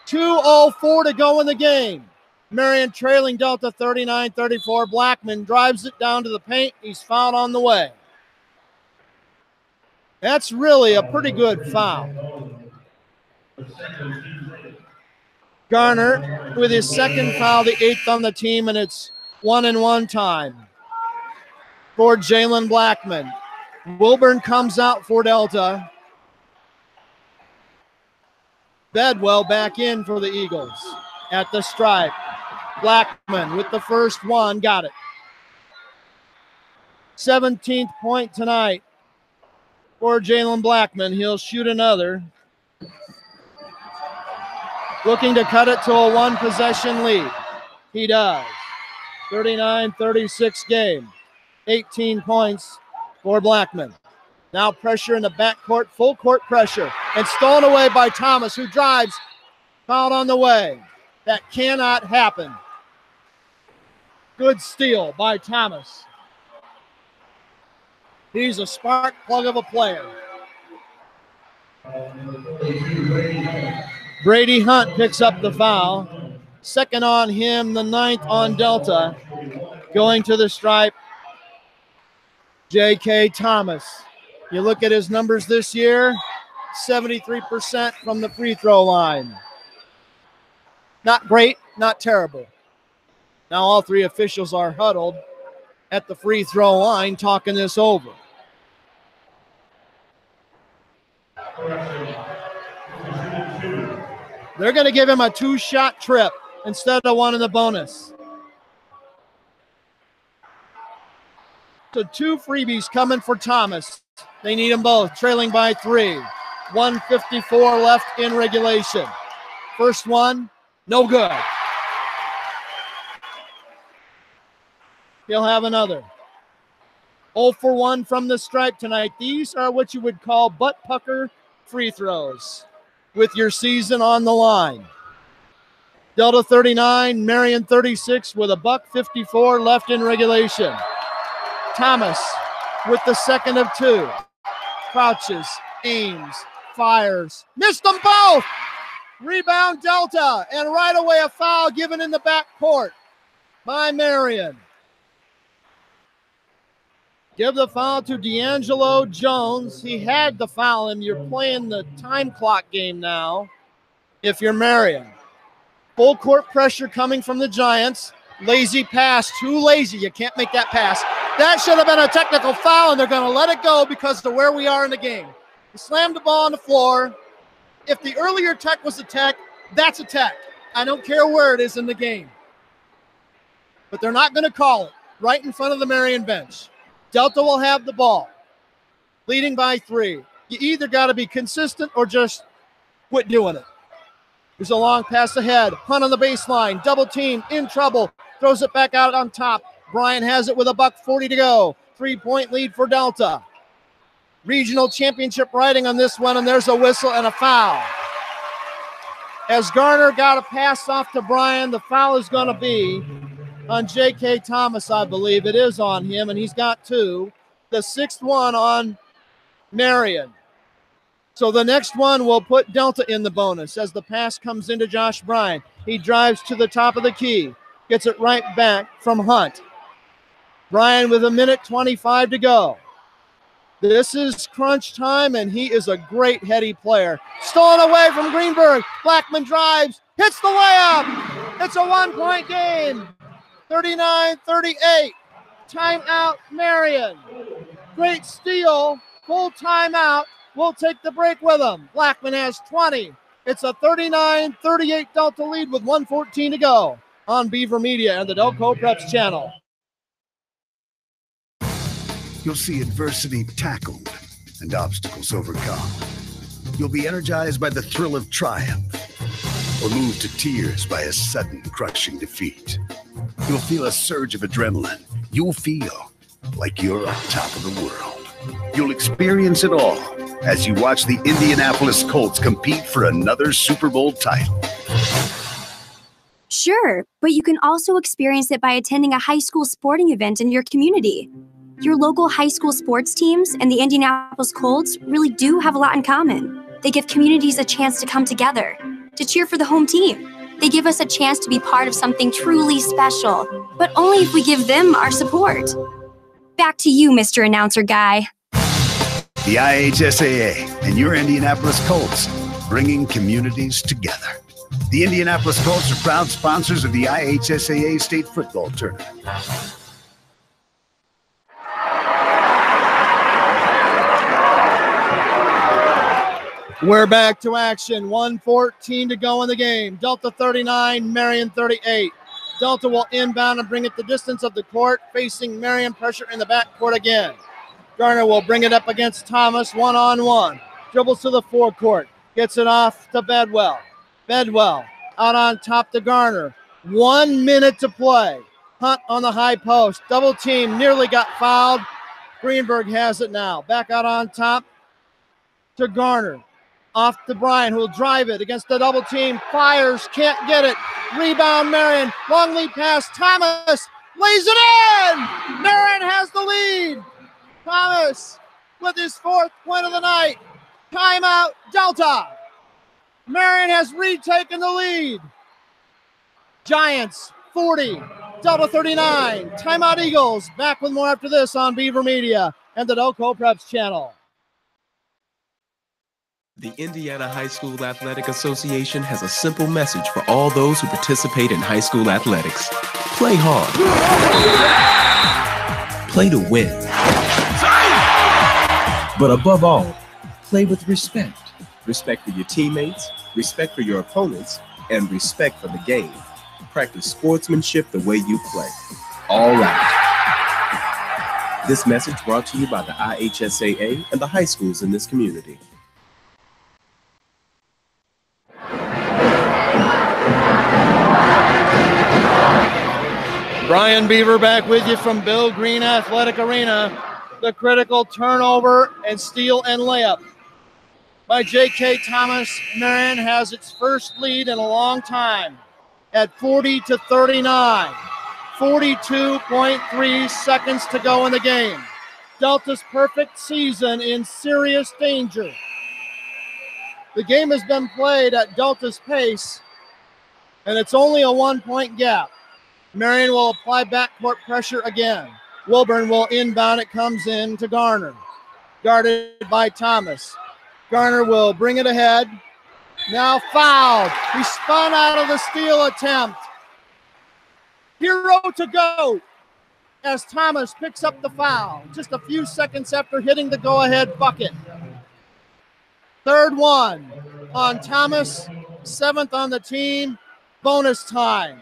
2:04 to go in the game. Marion trailing Delta 39-34. Blackman drives it down to the paint. He's fouled on the way. That's really a pretty good foul. Garner with his second foul, the 8th on the team, and it's 1-and-1 time for Jalen Blackman. Wilburn comes out for Delta. Bedwell back in for the Eagles at the stripe. Blackman with the first one, got it. 17th point tonight for Jalen Blackman. He'll shoot another. Looking to cut it to a 1-possession lead. He does. 39-36 game. 18 points for Blackman. Now pressure in the backcourt, full court pressure. And stolen away by Thomas, who drives. Fouled on the way. That cannot happen. Good steal by Thomas. He's a spark plug of a player. Brady Hunt picks up the foul. Second on him, the 9th on Delta. Going to the stripe, J.K. Thomas. You look at his numbers this year, 73% from the free throw line. Not great, not terrible. Now all 3 officials are huddled at the free throw line talking this over. They're going to give him a 2-shot trip instead of 1 in the bonus. So 2 freebies coming for Thomas. They need them both, trailing by 3. 1:54 left in regulation. First one, no good. He'll have another. 0 for 1 from the stripe tonight. These are what you would call butt pucker free throws with your season on the line. Delta 39, Marion 36 with a $1:54 left in regulation. Thomas with the second of 2. Crouches, aims, fires. Missed them both! Rebound Delta, and right away a foul given in the backcourt by Marion. Give the foul to D'Angelo Jones. He had to foul him. You're playing the time clock game now if you're Marion. Full court pressure coming from the Giants. Lazy pass, too lazy. You can't make that pass. That should have been a technical foul, and they're going to let it go because of where we are in the game. He slammed the ball on the floor. If the earlier tech was a tech, that's a tech. I don't care where it is in the game. But they're not going to call it right in front of the Marion bench. Delta will have the ball, leading by 3. You either got to be consistent or just quit doing it. There's a long pass ahead. Hunt on the baseline. Double team, in trouble. Throws it back out on top. Bryan has it with a $1:40 to go. 3-point lead for Delta. Regional championship riding on this one, and there's a whistle and a foul. As Garner got a pass off to Bryan, the foul is going to be on J.K. Thomas, I believe. It is on him, and he's got 2. The 6th one on Marion. So the next one will put Delta in the bonus as the pass comes into Josh Bryan. He drives to the top of the key. Gets it right back from Hunt. Bryan with 1:25 to go. This is crunch time, and he is a great heady player. Stolen away from Greenberg. Blackman drives, hits the layup. It's a 1-point game. 39-38. Timeout, Marion. Great steal. Full timeout. We'll take the break with him. Blackman has 20. It's a 39-38 Delta lead with 1:14 to go on Beaver Media and the Delco Preps channel. You'll see adversity tackled and obstacles overcome. You'll be energized by the thrill of triumph or moved to tears by a sudden crushing defeat. You'll feel a surge of adrenaline. You'll feel like you're on top of the world. You'll experience it all as you watch the Indianapolis Colts compete for another Super Bowl title. Sure, but you can also experience it by attending a high school sporting event in your community. Your local high school sports teams and the Indianapolis Colts really do have a lot in common. They give communities a chance to come together, to cheer for the home team. They give us a chance to be part of something truly special, but only if we give them our support. Back to you, Mr. Announcer Guy. The IHSAA and your Indianapolis Colts, bringing communities together. The Indianapolis Colts are proud sponsors of the IHSAA State Football Tournament. We're back to action. 1:14 to go in the game. Delta 39, Marion 38. Delta will inbound and bring it the distance of the court, facing Marion. Pressure in the backcourt again. Garner will bring it up against Thomas one-on-one. Dribbles to the forecourt. Gets it off to Bedwell. Bedwell out on top to Garner. 1 minute to play. Hunt on the high post. Double team. Nearly got fouled. Greenberg has it now. Back out on top to Garner. Off to Bryan, who will drive it against the double team. Fires, can't get it. Rebound, Marion. Long lead pass. Thomas lays it in. Marion has the lead. Thomas with his 4th point of the night. Timeout, Delta. Marion has retaken the lead. Giants 40, Delta 39. Timeout, Eagles. Back with more after this on Beaver Media and the Delco Preps channel. The Indiana High School Athletic Association has a simple message for all those who participate in high school athletics. Play hard. Play to win. But above all, play with respect. Respect for your teammates, respect for your opponents, and respect for the game. Practice sportsmanship the way you play. All right. This message brought to you by the IHSAA and the high schools in this community. Brian Beaver back with you from Bill Green Athletic Arena. The critical turnover and steal and layup by J.K. Thomas. Marion has its first lead in a long time at 40-39. 42.3 seconds to go in the game. Delta's perfect season in serious danger. The game has been played at Delta's pace, and it's only a 1-point gap. Marion will apply backcourt pressure again. Wilburn will inbound. It comes in to Garner. Guarded by Thomas. Garner will bring it ahead. Now fouled. He spun out of the steal attempt. Hero to go as Thomas picks up the foul just a few seconds after hitting the go-ahead bucket. 3rd one on Thomas. 7th on the team. Bonus time.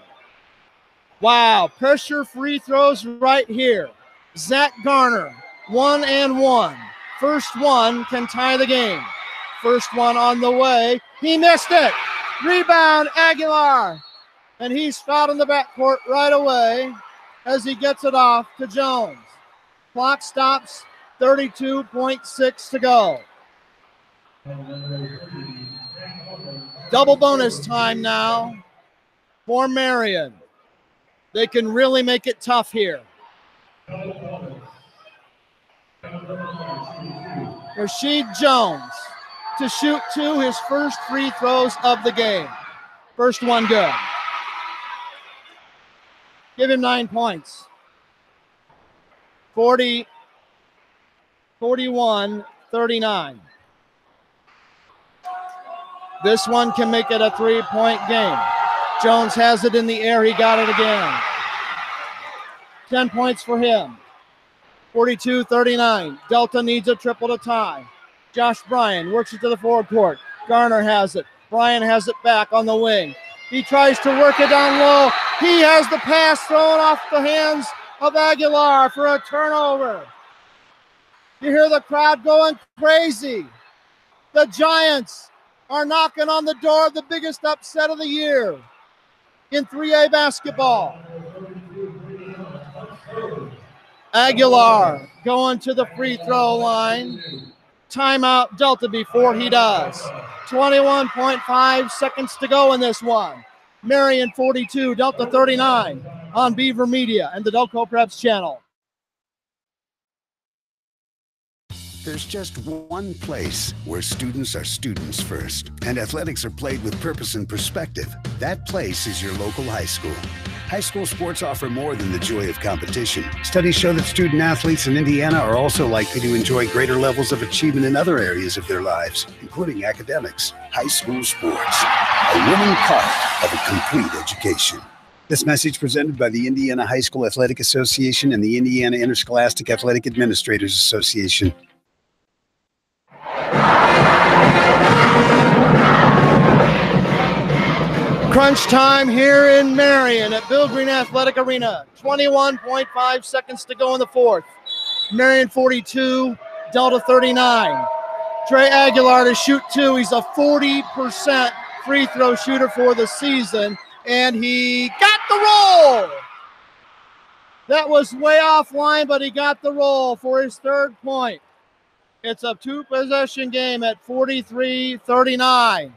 Wow, pressure free throws right here. Zach Garner, 1 and 1. First one can tie the game. First one on the way. He missed it. Rebound, Aguilar. And he's fouled in the backcourt right away as he gets it off to Jones. Clock stops, 32.6 to go. Double bonus time now for Marion. They can really make it tough here. Rashid Jones to shoot 2, his first free throws of the game. First one good. Give him 9 points. 41-39. This one can make it a 3-point game. Jones has it in the air. He got it again. 10 points for him. 42-39. Delta needs a triple to tie. Josh Bryan works it to the forward court. Garner has it. Bryan has it back on the wing. He tries to work it down low. He has the pass thrown off the hands of Aguilar for a turnover. You hear the crowd going crazy. The Giants are knocking on the door of the biggest upset of the year in 3A basketball. Aguilar going to the free throw line. Timeout Delta before he does. 21.5 seconds to go in this one. Marion 42, Delta 39 on Beaver Media and the Delco Preps channel. There's just one place where students are students first, and athletics are played with purpose and perspective. That place is your local high school. High school sports offer more than the joy of competition. Studies show that student athletes in Indiana are also likely to enjoy greater levels of achievement in other areas of their lives, including academics. High school sports, a winning part of a complete education. This message presented by the Indiana High School Athletic Association and the Indiana Interscholastic Athletic Administrators Association. Crunch time here in Marion at Bill Green Athletic Arena. 21.5 seconds to go in the fourth. Marion 42, Delta 39. Trey Aguilar to shoot two. He's a 40% free throw shooter for the season, and he got the roll. That was way offline, but he got the roll for his third point. It's a two-possession game at 43-39.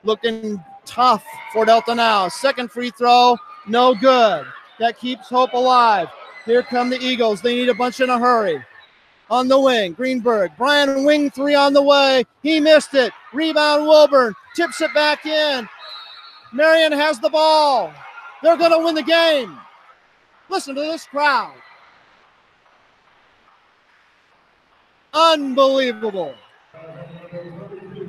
Looking tough for Delta now. Second free throw, no good. That keeps hope alive. Here come the Eagles. They need a bunch in a hurry. On the wing, Greenberg. Bryan wing three on the way. He missed it. Rebound, Wilburn. Tips it back in. Marion has the ball. They're going to win the game. Listen to this crowd. Unbelievable.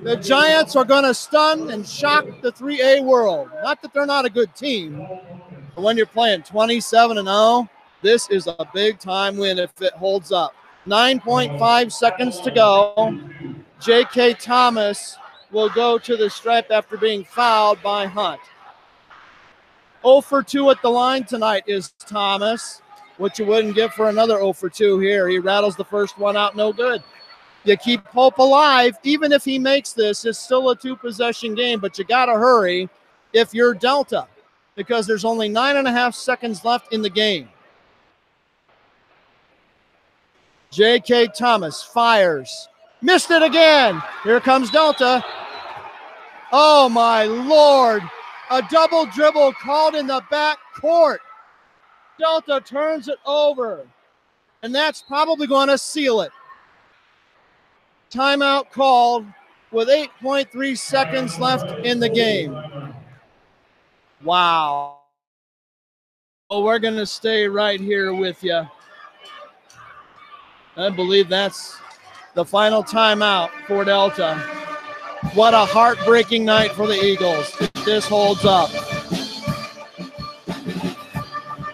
The Giants are going to stun and shock the 3A world. Not that they're not a good team, but when you're playing 27-0, this is a big-time win if it holds up. 9.5 seconds to go. J.K. Thomas will go to the stripe after being fouled by Hunt. 0 for 2 at the line tonight is Thomas, which you wouldn't give for another 0 for 2 here. He rattles the first one out, no good. You keep hope alive. Even if he makes this, it's still a two-possession game, but you got to hurry if you're Delta because there's only 9.5 seconds left in the game. J.K. Thomas fires. Missed it again. Here comes Delta. Oh, my Lord. A double dribble called in the back court. Delta turns it over, and that's probably going to seal it. Timeout called with 8.3 seconds left in the game. Wow. Oh, we're going to stay right here with you. I believe that's the final timeout for Delta. What a heartbreaking night for the Eagles. This holds up.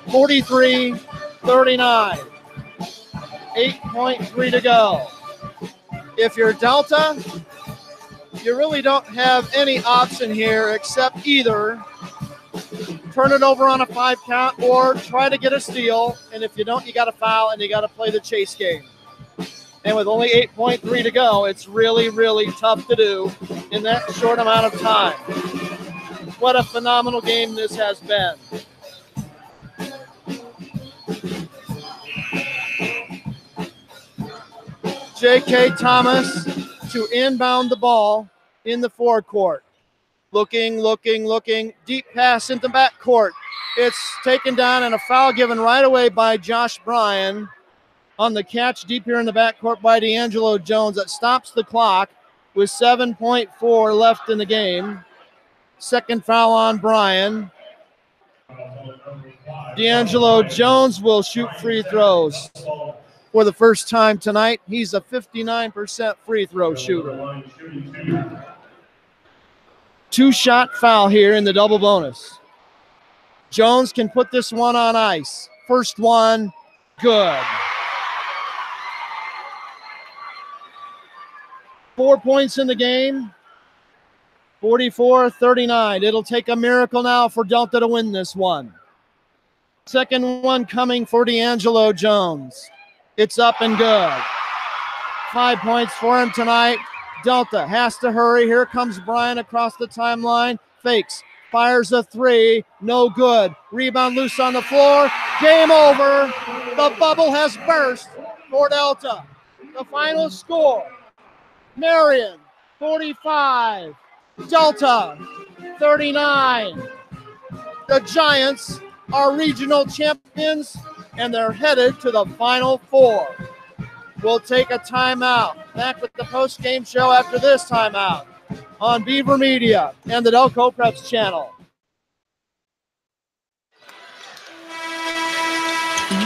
43-39. 8.3 to go. If you're Delta, you really don't have any option here except either turn it over on a 5 count or try to get a steal. And if you don't, you got to foul and you got to play the chase game. And with only 8.3 to go, it's really, really tough to do in that short amount of time. What a phenomenal game this has been. J.K. Thomas to inbound the ball in the forecourt. Looking. Deep pass into backcourt. It's taken down and a foul given right away by Josh Bryan on the catch deep here in the backcourt by D'Angelo Jones. That stops the clock with 7.4 left in the game. Second foul on Bryan. D'Angelo Jones will shoot free throws. for the first time tonight. He's a 59% free throw shooter. Two-shot foul here in the double bonus. Jones can put this one on ice. First one, good. 4 points in the game, 44-39. It'll take a miracle now for Delta to win this one. Second one coming for D'Angelo Jones. It's up and good. 5 points for him tonight. Delta has to hurry. Here comes Brian across the timeline. Fakes. Fires a three. No good. Rebound loose on the floor. Game over. The bubble has burst for Delta. The final score, Marion 45, Delta 39. The Giants are regional champions, and they're headed to the Final Four. We'll take a timeout. Back with the post-game show after this timeout on Beaver Media and the Delco Preps channel.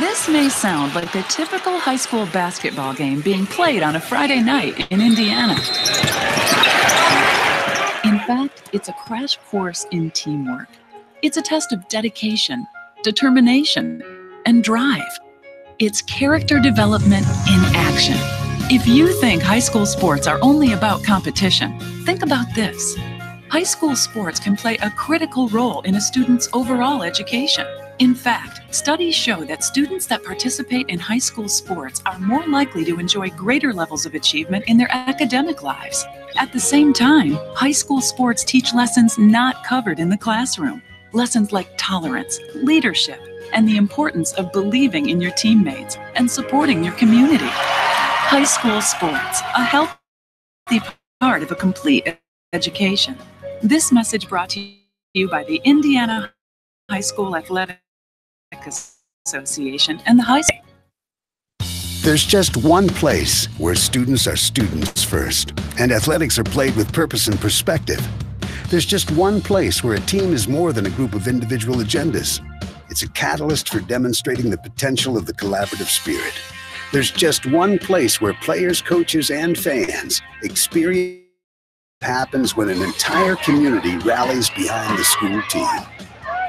This may sound like a typical high school basketball game being played on a Friday night in Indiana. In fact, it's a crash course in teamwork. It's a test of dedication, determination, and drive. It's character development in action. If you think high school sports are only about competition, think about this. High school sports can play a critical role in a student's overall education. In fact, studies show that students that participate in high school sports are more likely to enjoy greater levels of achievement in their academic lives. At the same time, high school sports teach lessons not covered in the classroom. Lessons like tolerance, leadership, and the importance of believing in your teammates and supporting your community. High school sports, a healthy part of a complete education. This message brought to you by the Indiana High School Athletic Association and the high school. There's just one place where students are students first, and athletics are played with purpose and perspective. There's just one place where a team is more than a group of individual agendas. It's a catalyst for demonstrating the potential of the collaborative spirit. There's just one place where players, coaches, and fans experience what happens when an entire community rallies behind the school team.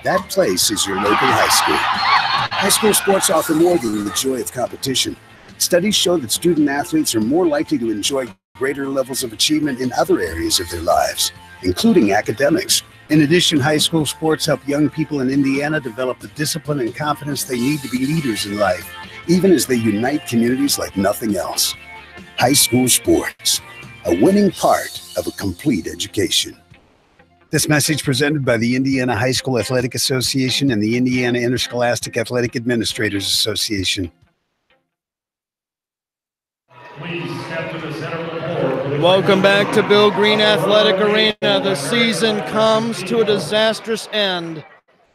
That place is your local high school. High school sports offer more than the joy of competition. Studies show that student athletes are more likely to enjoy greater levels of achievement in other areas of their lives, including academics. In addition, high school sports help young people in Indiana develop the discipline and confidence they need to be leaders in life, even as they unite communities like nothing else. High school sports, a winning part of a complete education. This message presented by the Indiana High School Athletic Association and the Indiana Interscholastic Athletic Administrators Association. Please step to the center of the floor. Welcome back to Bill Green Athletic Arena. The season comes to a disastrous end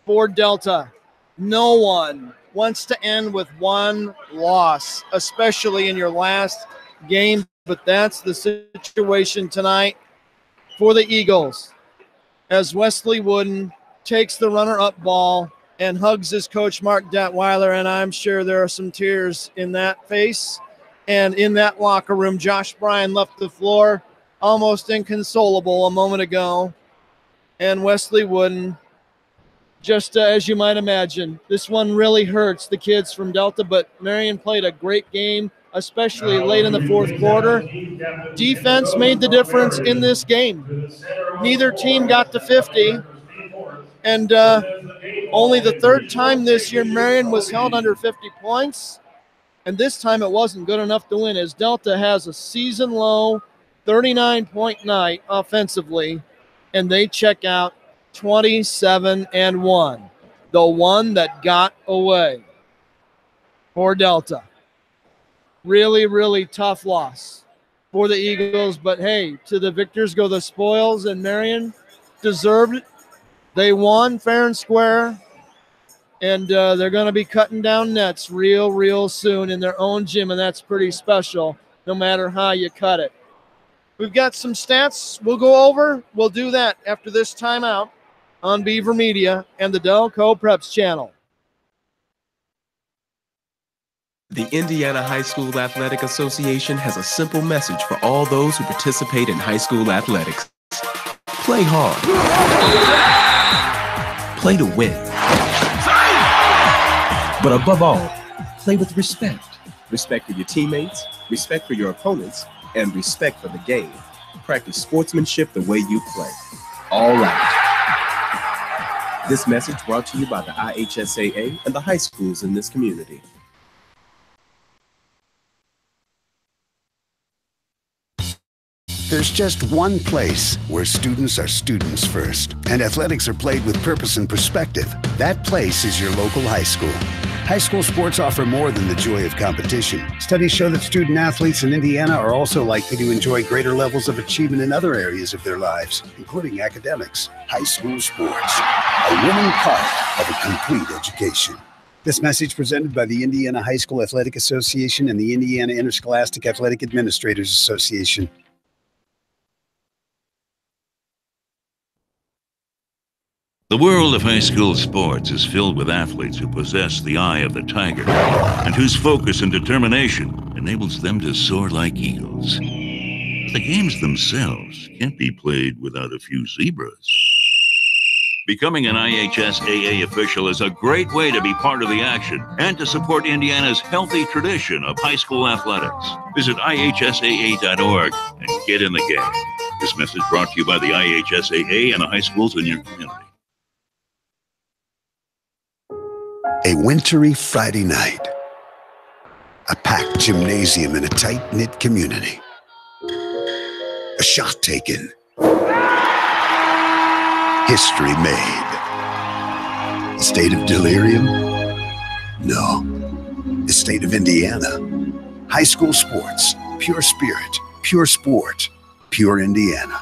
for Delta. No one wants to end with one loss, especially in your last game, but that's the situation tonight for the Eagles, as Wesley Wooden takes the runner-up ball and hugs his coach, Mark Detweiler, and I'm sure there are some tears in that face. And in that locker room, Josh Bryan left the floor almost inconsolable a moment ago. And Wesley Wooden, just as you might imagine, this one really hurts the kids from Delta, but Marion played a great game, especially late in the fourth quarter. Defense made the difference in this game. Neither team got to 50, and only the third time this year Marion was held under 50 points, and this time it wasn't good enough to win, as Delta has a season-low 39-point night offensively, and they check out 27-1, the one that got away for Delta. Really, really tough loss for the Eagles, but hey, to the victors go the spoils, and Marion deserved it. They won fair and square, and they're going to be cutting down nets real soon in their own gym, and that's pretty special no matter how you cut it. We've got some stats we'll go over. We'll do that after this timeout on Beaver Media and the Delco Preps channel. The Indiana High School Athletic Association has a simple message for all those who participate in high school athletics. Play hard. Play to win. But above all, play with respect. Respect for your teammates, respect for your opponents, and respect for the game. Practice sportsmanship the way you play. All out. This message brought to you by the IHSAA and the high schools in this community. There's just one place where students are students first, and athletics are played with purpose and perspective. That place is your local high school. High school sports offer more than the joy of competition. Studies show that student athletes in Indiana are also likely to enjoy greater levels of achievement in other areas of their lives, including academics. High school sports, a winning part of a complete education. This message presented by the Indiana High School Athletic Association and the Indiana Interscholastic Athletic Administrators Association. The world of high school sports is filled with athletes who possess the eye of the tiger and whose focus and determination enables them to soar like eagles. But the games themselves can't be played without a few zebras. Becoming an IHSAA official is a great way to be part of the action and to support Indiana's healthy tradition of high school athletics. Visit IHSAA.org and get in the game. This message brought to you by the IHSAA and the high schools in your community. A wintry Friday night. A packed gymnasium in a tight-knit community. A shot taken. History made. A state of delirium? No. The state of Indiana. High school sports. Pure spirit. Pure sport. Pure Indiana.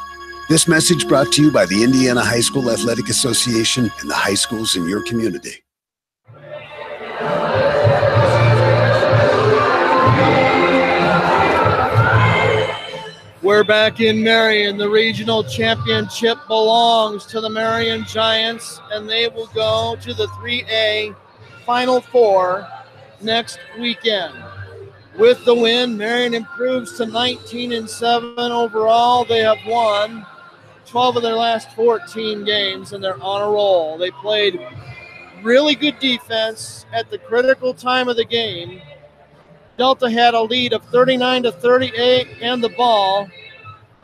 This message brought to you by the Indiana High School Athletic Association and the high schools in your community. We're back in Marion. The regional championship belongs to the Marion Giants, and they will go to the 3A Final Four next weekend. With the win, Marion improves to 19-7 overall. They have won 12 of their last 14 games, and they're on a roll. They played really good defense at the critical time of the game. Delta had a lead of 39-38 and the ball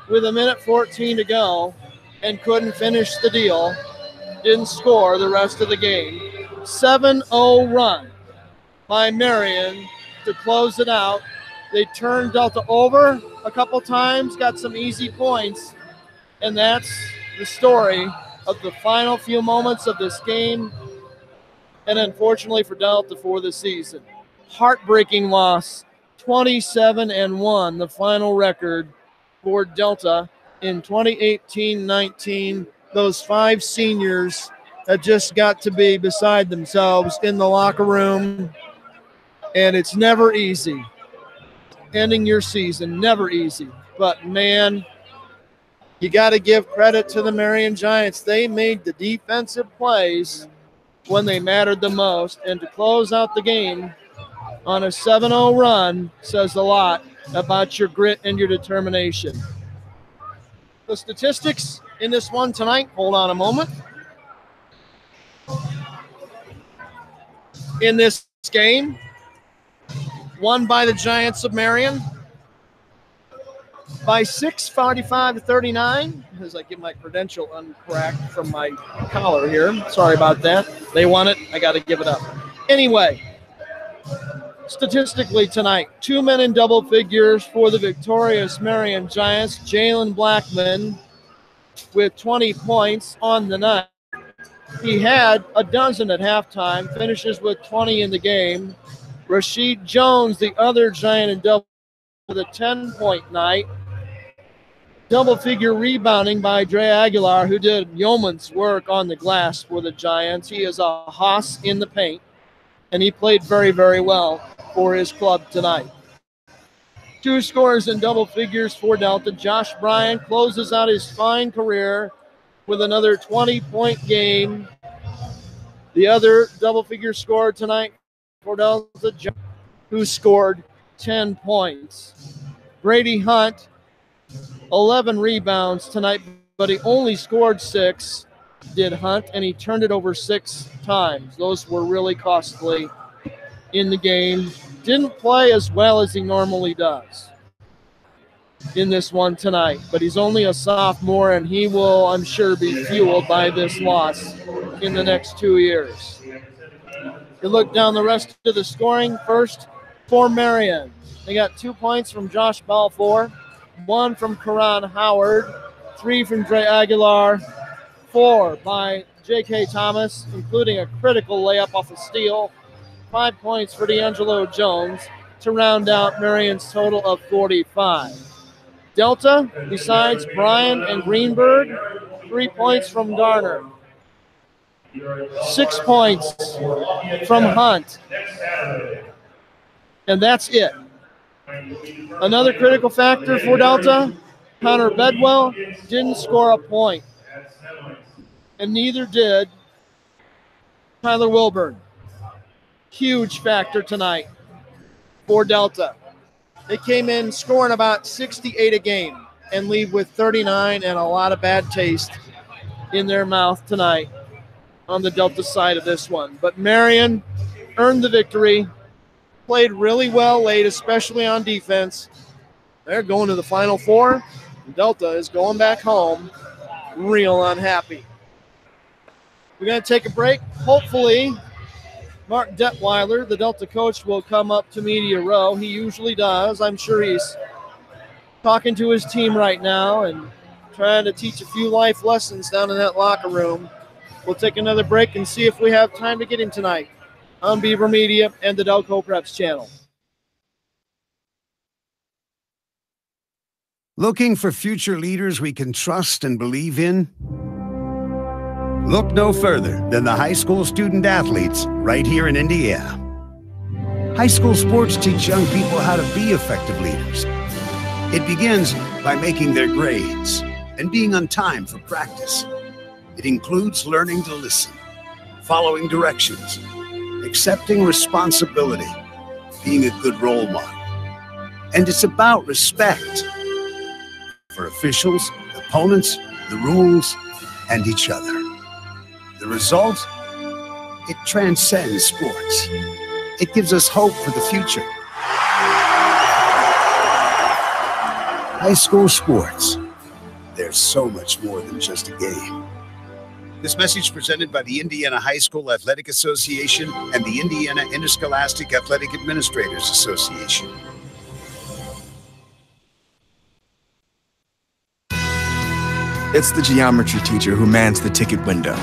with 1:14 to go and couldn't finish the deal. Didn't score the rest of the game. 7-0 run by Marion to close it out. They turned Delta over a couple times, got some easy points, and that's the story of the final few moments of this game, and unfortunately for Delta for the season. Heartbreaking loss, 27-1, the final record for Delta in 2018-19. Those five seniors have just got to be beside themselves in the locker room, and it's never easy. Ending your season, never easy. But, man, you got to give credit to the Marion Giants. They made the defensive plays when they mattered the most, and to close out the game on a 7-0 run says a lot about your grit and your determination. The statistics in this one tonight, hold on a moment. In this game, won by the Giants of Marion by 6, 45-39, as I get my credential uncracked from my collar here. Sorry about that. They won it. I got to give it up. Anyway, statistically tonight, 2 men in double figures for the victorious Marion Giants. Jalen Blackman with 20 points on the night. He had a dozen at halftime, finishes with 20 in the game. Rasheed Jones, the other Giant in double, with a 10-point night. Double-figure rebounding by Dre Aguilar, who did yeoman's work on the glass for the Giants. He is a hoss in the paint, and he played very, very well for his club tonight. 2 scores in double figures for Delta. Josh Bryan closes out his fine career with another 20-point game. The other double-figure scorer tonight for Delta, who scored 10 points. Brady Hunt, 11 rebounds tonight, but he only scored 6, did Hunt, and he turned it over 6 times. Those were really costly in the game. Didn't play as well as he normally does in this one tonight, but he's only a sophomore, and he will, I'm sure, be fueled by this loss in the next 2 years. You look down the rest of the scoring. First, for Marion, they got 2 points from Josh Balfour, 1 from Karan Howard, 3 from Dre Aguilar, 4 by J.K. Thomas, including a critical layup off a steal, 5 points for D'Angelo Jones to round out Marion's total of 45. Delta, besides Bryan and Greenberg, 3 points from Garner, 6 points from Hunt, and that's it. Another critical factor for Delta, Connor Bedwell didn't score a point, and neither did Tyler Wilburn. Huge factor tonight for Delta. They came in scoring about 68 a game and leave with 39 and a lot of bad taste in their mouth tonight on the Delta side of this one. But Marion earned the victory, played really well late, especially on defense. They're going to the Final Four. Delta is going back home real unhappy. We're going to take a break. Hopefully, Mark Detweiler, the Delta coach, will come up to media row. He usually does. I'm sure he's talking to his team right now and trying to teach a few life lessons down in that locker room. We'll take another break and see if we have time to get him tonight on Beaver Media and the Delco Preps channel. Looking for future leaders we can trust and believe in? Look no further than the high school student athletes right here in Indiana. High school sports teach young people how to be effective leaders. It begins by making their grades and being on time for practice. It includes learning to listen, following directions, accepting responsibility, being a good role model. And it's about respect for officials, opponents, the rules, and each other. The result? It transcends sports. It gives us hope for the future. High school sports. There's so much more than just a game. This message presented by the Indiana High School Athletic Association and the Indiana Interscholastic Athletic Administrators Association. It's the geometry teacher who mans the ticket window.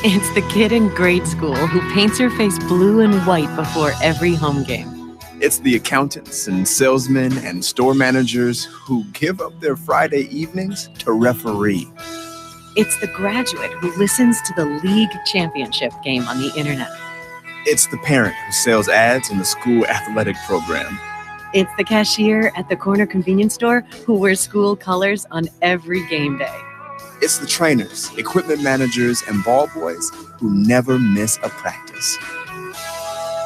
It's the kid in grade school who paints her face blue and white before every home game. It's the accountants and salesmen and store managers who give up their Friday evenings to referee. It's the graduate who listens to the league championship game on the internet. It's the parent who sells ads in the school athletic program. It's the cashier at the corner convenience store who wears school colors on every game day. It's the trainers, equipment managers, and ball boys who never miss a practice.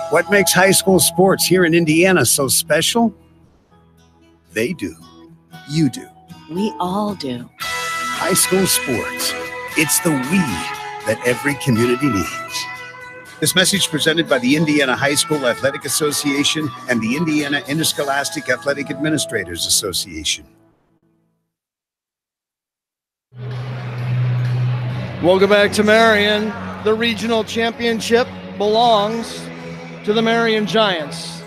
What makes high school sports here in Indiana so special? They do. You do. We all do. High school sports. It's the we that every community needs. This message presented by the Indiana High School Athletic Association and the Indiana Interscholastic Athletic Administrators Association. Welcome back to Marion. The regional championship belongs to the Marion Giants.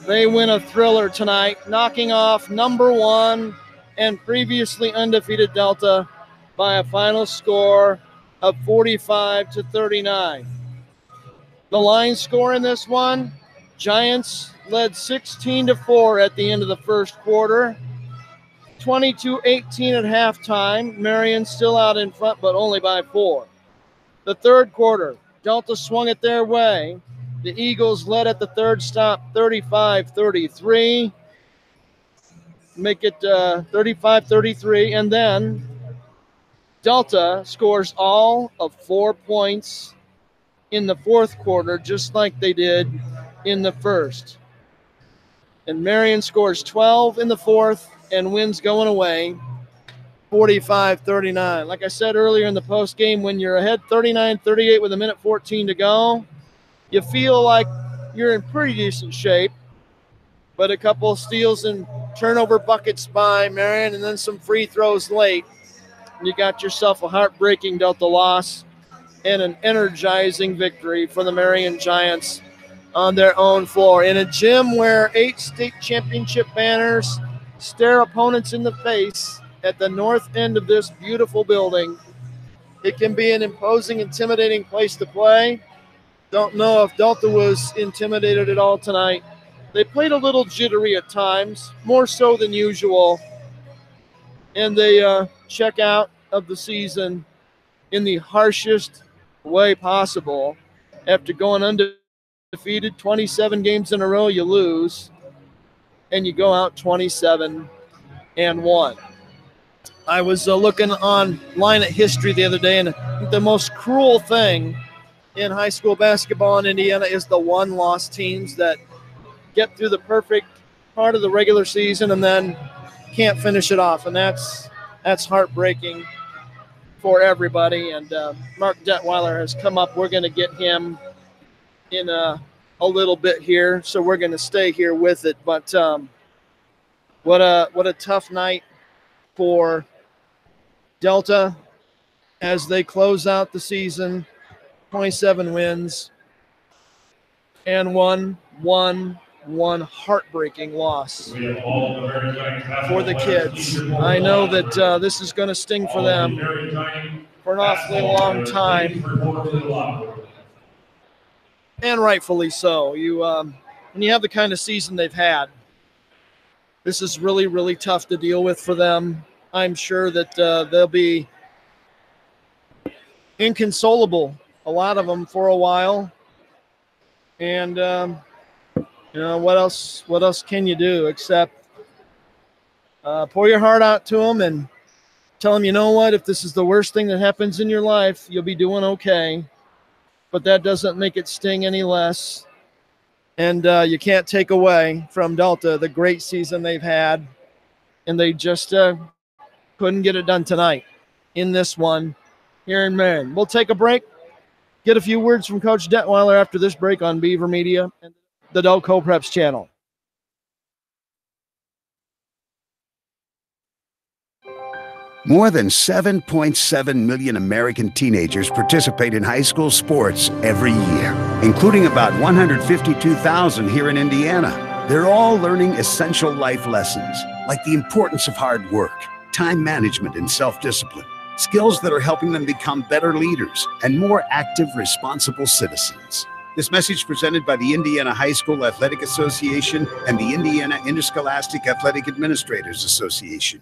They win a thriller tonight, knocking off number 1 and previously undefeated Delta by a final score of 45-39. The line score in this one, Giants led 16-4 at the end of the first quarter. 22-18 at halftime. Marion still out in front, but only by 4. The third quarter, Delta swung it their way. The Eagles led at the third stop 35-33. Make it 35-33. And then Delta scores all of 4 points in the fourth quarter, just like they did in the first. And Marion scores 12 in the fourth and wins going away 45-39. Like I said earlier in the post game, when you're ahead 39-38 with 1:14 to go, you feel like you're in pretty decent shape. But a couple of steals and turnover buckets by Marion and then some free throws late. And you got yourself a heartbreaking Delta loss and an energizing victory for the Marion Giants on their own floor in a gym where 8 state championship banners stare opponents in the face at the north end of this beautiful building. It can be an imposing, intimidating place to play. Don't know if Delta was intimidated at all tonight. They played a little jittery at times, more so than usual, and they check out of the season in the harshest way possible. After going undefeated 27 games in a row, you lose, and you go out 27-1. I was looking online at history the other day, and the most cruel thing in high school basketball in Indiana is the one-loss teams that get through the perfect part of the regular season and then can't finish it off, and that's heartbreaking for everybody. And Mark Detweiler has come up. We're going to get him in a little bit here, so we're going to stay here with it. But what a tough night for Delta as they close out the season, 27 wins and one heartbreaking loss for the kids. I know that this is going to sting for them for an awfully long time, and rightfully so. When you have the kind of season they've had, this is really, really tough to deal with for them. I'm sure that they'll be inconsolable, a lot of them, for a while. And what else can you do except pour your heart out to them and tell them, you know what, if this is the worst thing that happens in your life, you'll be doing okay. But that doesn't make it sting any less. And you can't take away from Delta the great season they've had. And they just couldn't get it done tonight in this one here in Marion. We'll take a break, get a few words from Coach Detweiler after this break on Beaver Media and the Delco Preps channel. More than 7.7 million American teenagers participate in high school sports every year, including about 152,000 here in Indiana. They're all learning essential life lessons, like the importance of hard work, time management, and self-discipline, skills that are helping them become better leaders and more active, responsible citizens. This message presented by the Indiana High School Athletic Association and the Indiana Interscholastic Athletic Administrators Association.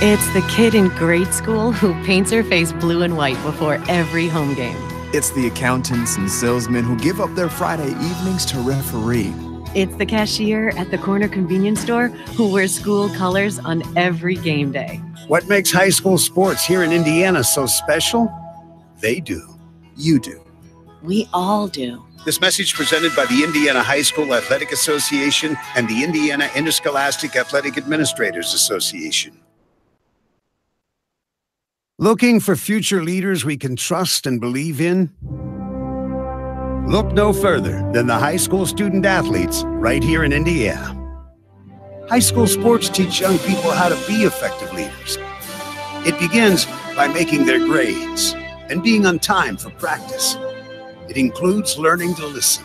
It's the kid in grade school who paints her face blue and white before every home game. It's the accountants and salesmen who give up their Friday evenings to referee. It's the cashier at the corner convenience store who wears school colors on every game day. What makes high school sports here in Indiana so special? They do. You do. We all do. This message presented by the Indiana High School Athletic Association and the Indiana Interscholastic Athletic Administrators Association. Looking for future leaders we can trust and believe in? Look no further than the high school student athletes right here in Indiana. High school sports teach young people how to be effective leaders. It begins by making their grades and being on time for practice. It includes learning to listen,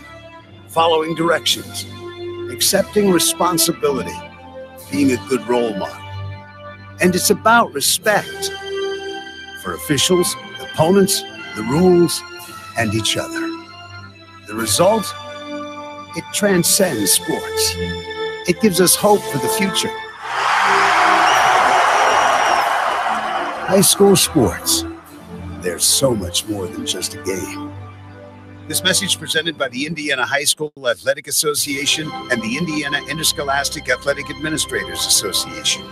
following directions, accepting responsibility, being a good role model. And it's about respect for officials, opponents, the rules, and each other. The result? It transcends sports. It gives us hope for the future. High school sports. There's so much more than just a game. This message presented by the Indiana High School Athletic Association and the Indiana Interscholastic Athletic Administrators Association.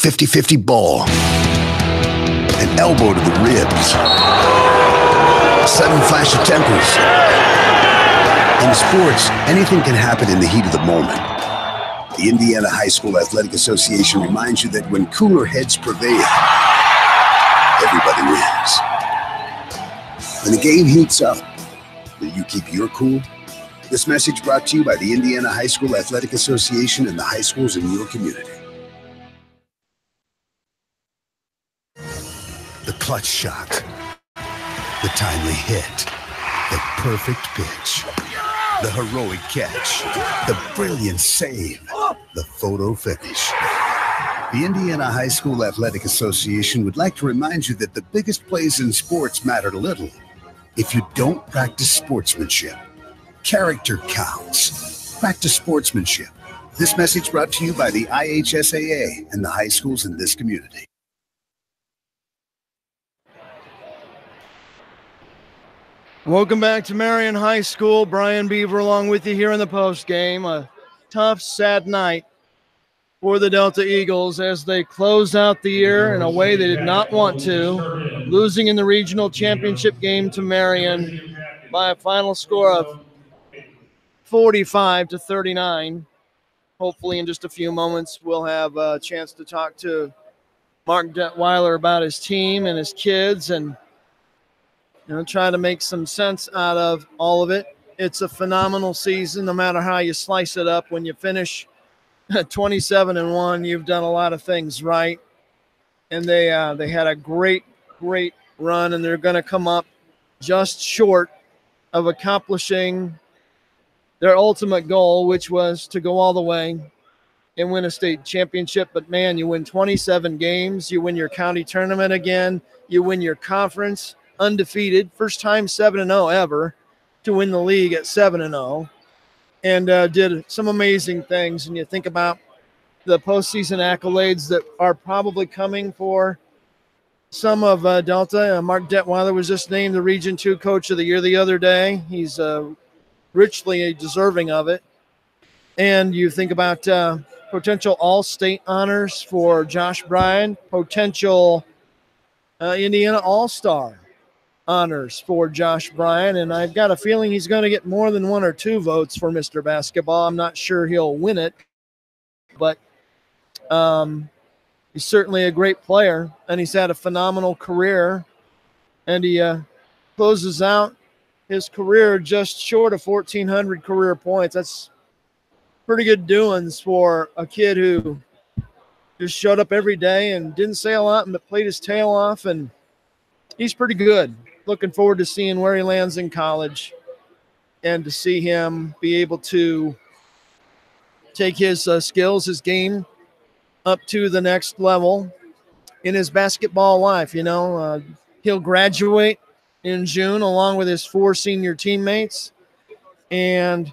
50-50 ball. An elbow to the ribs. A sudden flash of tempers. In sports, anything can happen in the heat of the moment. The Indiana High School Athletic Association reminds you that when cooler heads prevail, everybody wins. When the game heats up, will you keep your cool? This message brought to you by the Indiana High School Athletic Association and the high schools in your community. The clutch shot, the timely hit, the perfect pitch, the heroic catch, the brilliant save, the photo finish. The Indiana High School Athletic Association would like to remind you that the biggest plays in sports matter little if you don't practice sportsmanship. Character counts. Practice sportsmanship. This message brought to you by the IHSAA and the high schools in this community. Welcome back to Marion High School. Brian Beaver along with you here in the post game. A tough, sad night for the Delta Eagles as they close out the year in a way they did not want to, losing in the regional championship game to Marion by a final score of 45-39. Hopefully in just a few moments we'll have a chance to talk to Mark Detweiler about his team and his kids and try to make some sense out of all of it. It's a phenomenal season, no matter how you slice it up. When you finish 27-1, you've done a lot of things right. And they had a great run, and they're going to come up just short of accomplishing their ultimate goal, which was to go all the way and win a state championship. But, man, you win 27 games. You win your county tournament again. You win your conference undefeated, first time 7-0 ever to win the league at 7-0, and did some amazing things. And you think about the postseason accolades that are probably coming for some of Delta. Mark Detweiler was just named the Region 2 Coach of the Year the other day. He's richly deserving of it. And you think about potential all-state honors for Josh Bryan, potential Indiana All-Star honors for Josh Bryan, and I've got a feeling he's going to get more than 1 or 2 votes for Mr. Basketball. I'm not sure he'll win it, but he's certainly a great player, and he's had a phenomenal career, and he closes out his career just short of 1,400 career points. That's pretty good doings for a kid who just showed up every day and didn't say a lot but played his tail off, and he's pretty good. Looking forward to seeing where he lands in college and to see him be able to take his skills, his game up to the next level in his basketball life. He'll graduate in June along with his 4 senior teammates. And,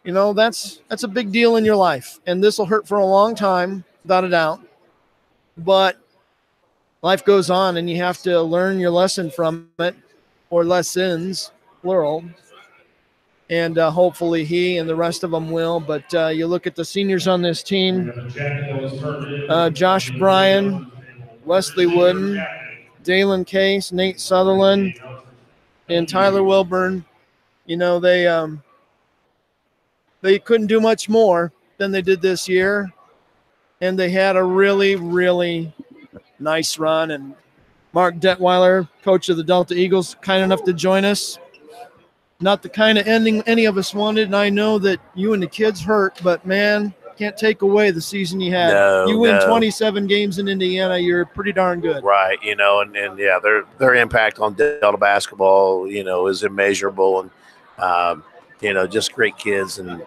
that's a big deal in your life. And this will hurt for a long time, without a doubt. But life goes on, and you have to learn your lesson from it, or lessons, plural. And hopefully he and the rest of them will. But you look at the seniors on this team, Josh Bryan, Wesley Wooden, Dalen Case, Nate Sutherland, and Tyler Wilburn. They couldn't do much more than they did this year. And they had a really, really nice run. And Mark Detweiler, coach of the Delta Eagles, kind enough to join us. Not the kind of ending any of us wanted, and I know that you and the kids hurt, but, man, can't take away the season you had. You win 27 games in Indiana, you're pretty darn good. Right, and yeah, their impact on Delta basketball, is immeasurable, and, just great kids, and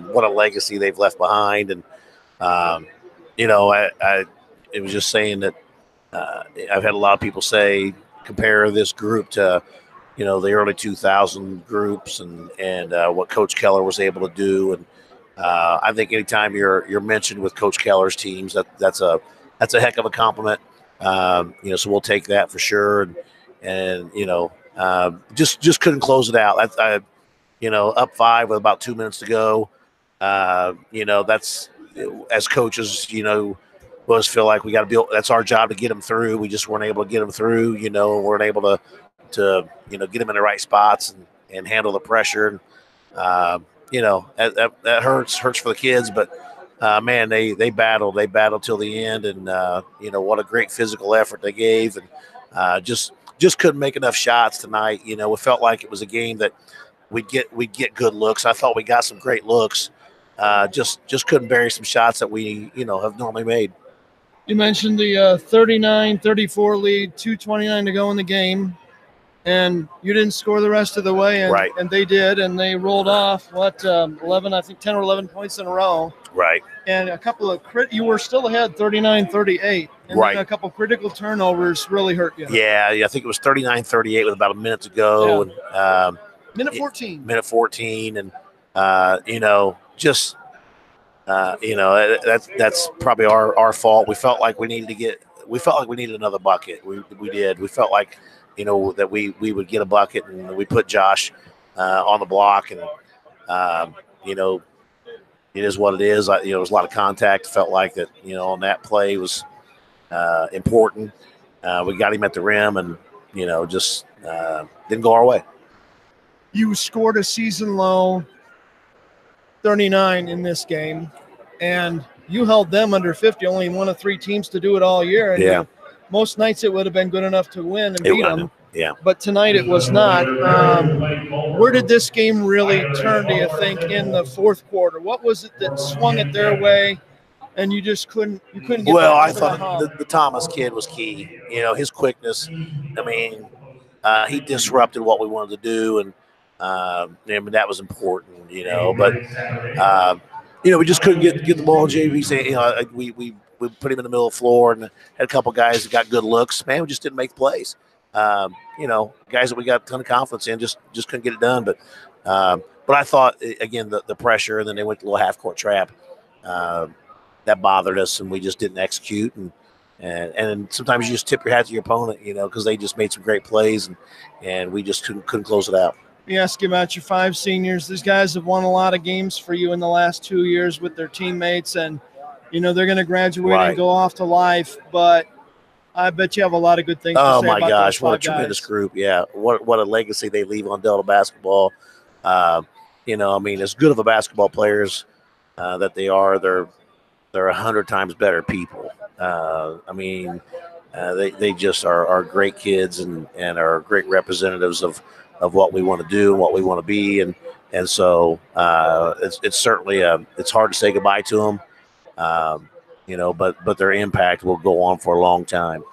what a legacy they've left behind. And, I was just saying that I've had a lot of people compare this group to, the early 2000 groups and what Coach Keller was able to do. And I think anytime you're mentioned with Coach Keller's teams, that's a heck of a compliment. So we'll take that for sure. And just couldn't close it out. Up 5 with about 2 minutes to go. That's, as coaches, we always feel like we got to be. That's our job to get them through. We just weren't able to get them through. Weren't able to get them in the right spots and handle the pressure. And that hurts for the kids, but man, they battled till the end, and what a great physical effort they gave, and just couldn't make enough shots tonight. We felt like it was a game that we'd get good looks. I thought we got some great looks. Just couldn't bury some shots that we have normally made. You mentioned the 39-34 lead, 2:29 to go in the game, and you didn't score the rest of the way, and, right. And they did, and they rolled off 10 or 11 points in a row. Right. And a couple of you were still ahead 39-38, and right. then a couple critical turnovers really hurt you. Yeah, I think it was 39-38 with about a minute to go, and minute 14. Minute 14, and that's probably our fault. We felt like we needed another bucket. We did. We felt like that we would get a bucket, and we put Josh on the block, and it is what it is. There was a lot of contact. Felt like that on that play was important. We got him at the rim, and just didn't go our way. You scored a season low 39 in this game, and you held them under 50, only one of 3 teams to do it all year. And most nights it would have been good enough to win and beat them. Yeah. But tonight it was not. Where did this game really turn, do you think, in the fourth quarter? What was it that swung it their way, and you just couldn't get Well, back I thought the Thomas kid was key. His quickness. I mean, he disrupted what we wanted to do, and that was important. But we just couldn't get the ball. JV, we put him in the middle of the floor, and had a couple guys that got good looks. Man, we just didn't make the plays. Guys that we got a ton of confidence in just couldn't get it done. But I thought, again, the pressure, and then they went to a little half-court trap. That bothered us, and we just didn't execute. And sometimes you just tip your hat to your opponent, because they just made some great plays, and we just couldn't close it out. Let me ask you about your 5 seniors. These guys have won a lot of games for you in the last 2 years with their teammates, and they're going to graduate and go off to life. But I bet you have a lot of good things to say about those 5 guys. Oh, my gosh, what a tremendous group. Yeah, what a legacy they leave on Delta basketball. As good of a basketball players that they are, they're 100 times better people. They just are great kids and are great representatives of what we want to do and what we want to be. And so it's certainly it's hard to say goodbye to them, but their impact will go on for a long time.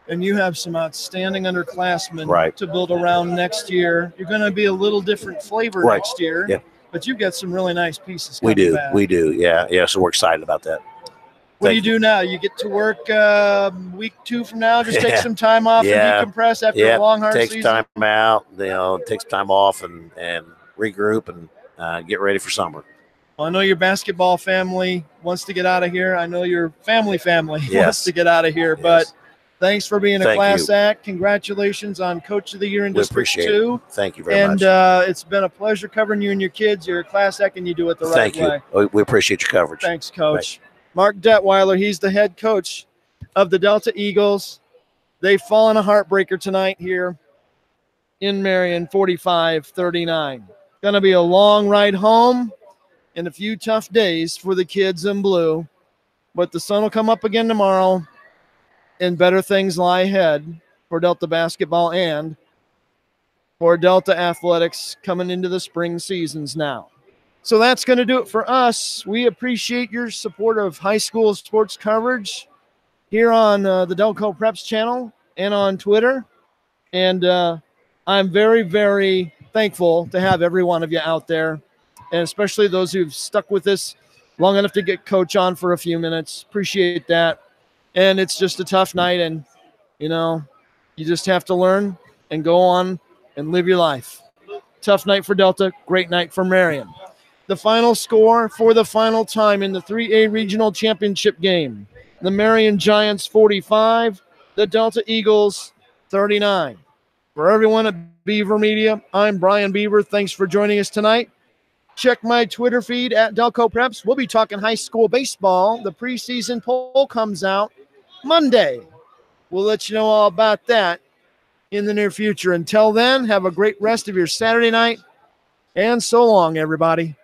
And you have some outstanding underclassmen to build around next year. You're going to be a little different flavor next year, but you've got some really nice pieces coming back. We do. Yeah. So we're excited about that. What do you do now? You get to work week 2 from now? Just take some time off and decompress after a long, hard season? Take time out, take some time off and regroup and get ready for summer. Well, I know your basketball family wants to get out of here. I know your family wants to get out of here. But thanks for being a class act. Congratulations on Coach of the Year in District 2. Thank you very much. And it's been a pleasure covering you and your kids. You're a class act, and you do it the right way. Thank you. We appreciate your coverage. Thanks, Coach. Right. Mark Detweiler, he's the head coach of the Delta Eagles. They've fallen a heartbreaker tonight here in Marion, 45-39. Going to be a long ride home and a few tough days for the kids in blue. But the sun will come up again tomorrow, and better things lie ahead for Delta basketball and for Delta athletics coming into the spring seasons now. So that's going to do it for us. We appreciate your support of high school sports coverage here on the Delco Preps channel and on Twitter. And I'm very, very thankful to have every one of you out there, and especially those who've stuck with us long enough to get Coach on for a few minutes. Appreciate that. And it's just a tough night, and, you just have to learn and go on and live your life. Tough night for Delta, great night for Marion. The final score for the final time in the 3A Regional Championship game. The Marion Giants 45, the Delta Eagles 39. For everyone at Beaver Media, I'm Brian Beaver. Thanks for joining us tonight. Check my Twitter feed at Delco Preps. We'll be talking high school baseball. The preseason poll comes out Monday. We'll let you know all about that in the near future. Until then, have a great rest of your Saturday night, and so long, everybody.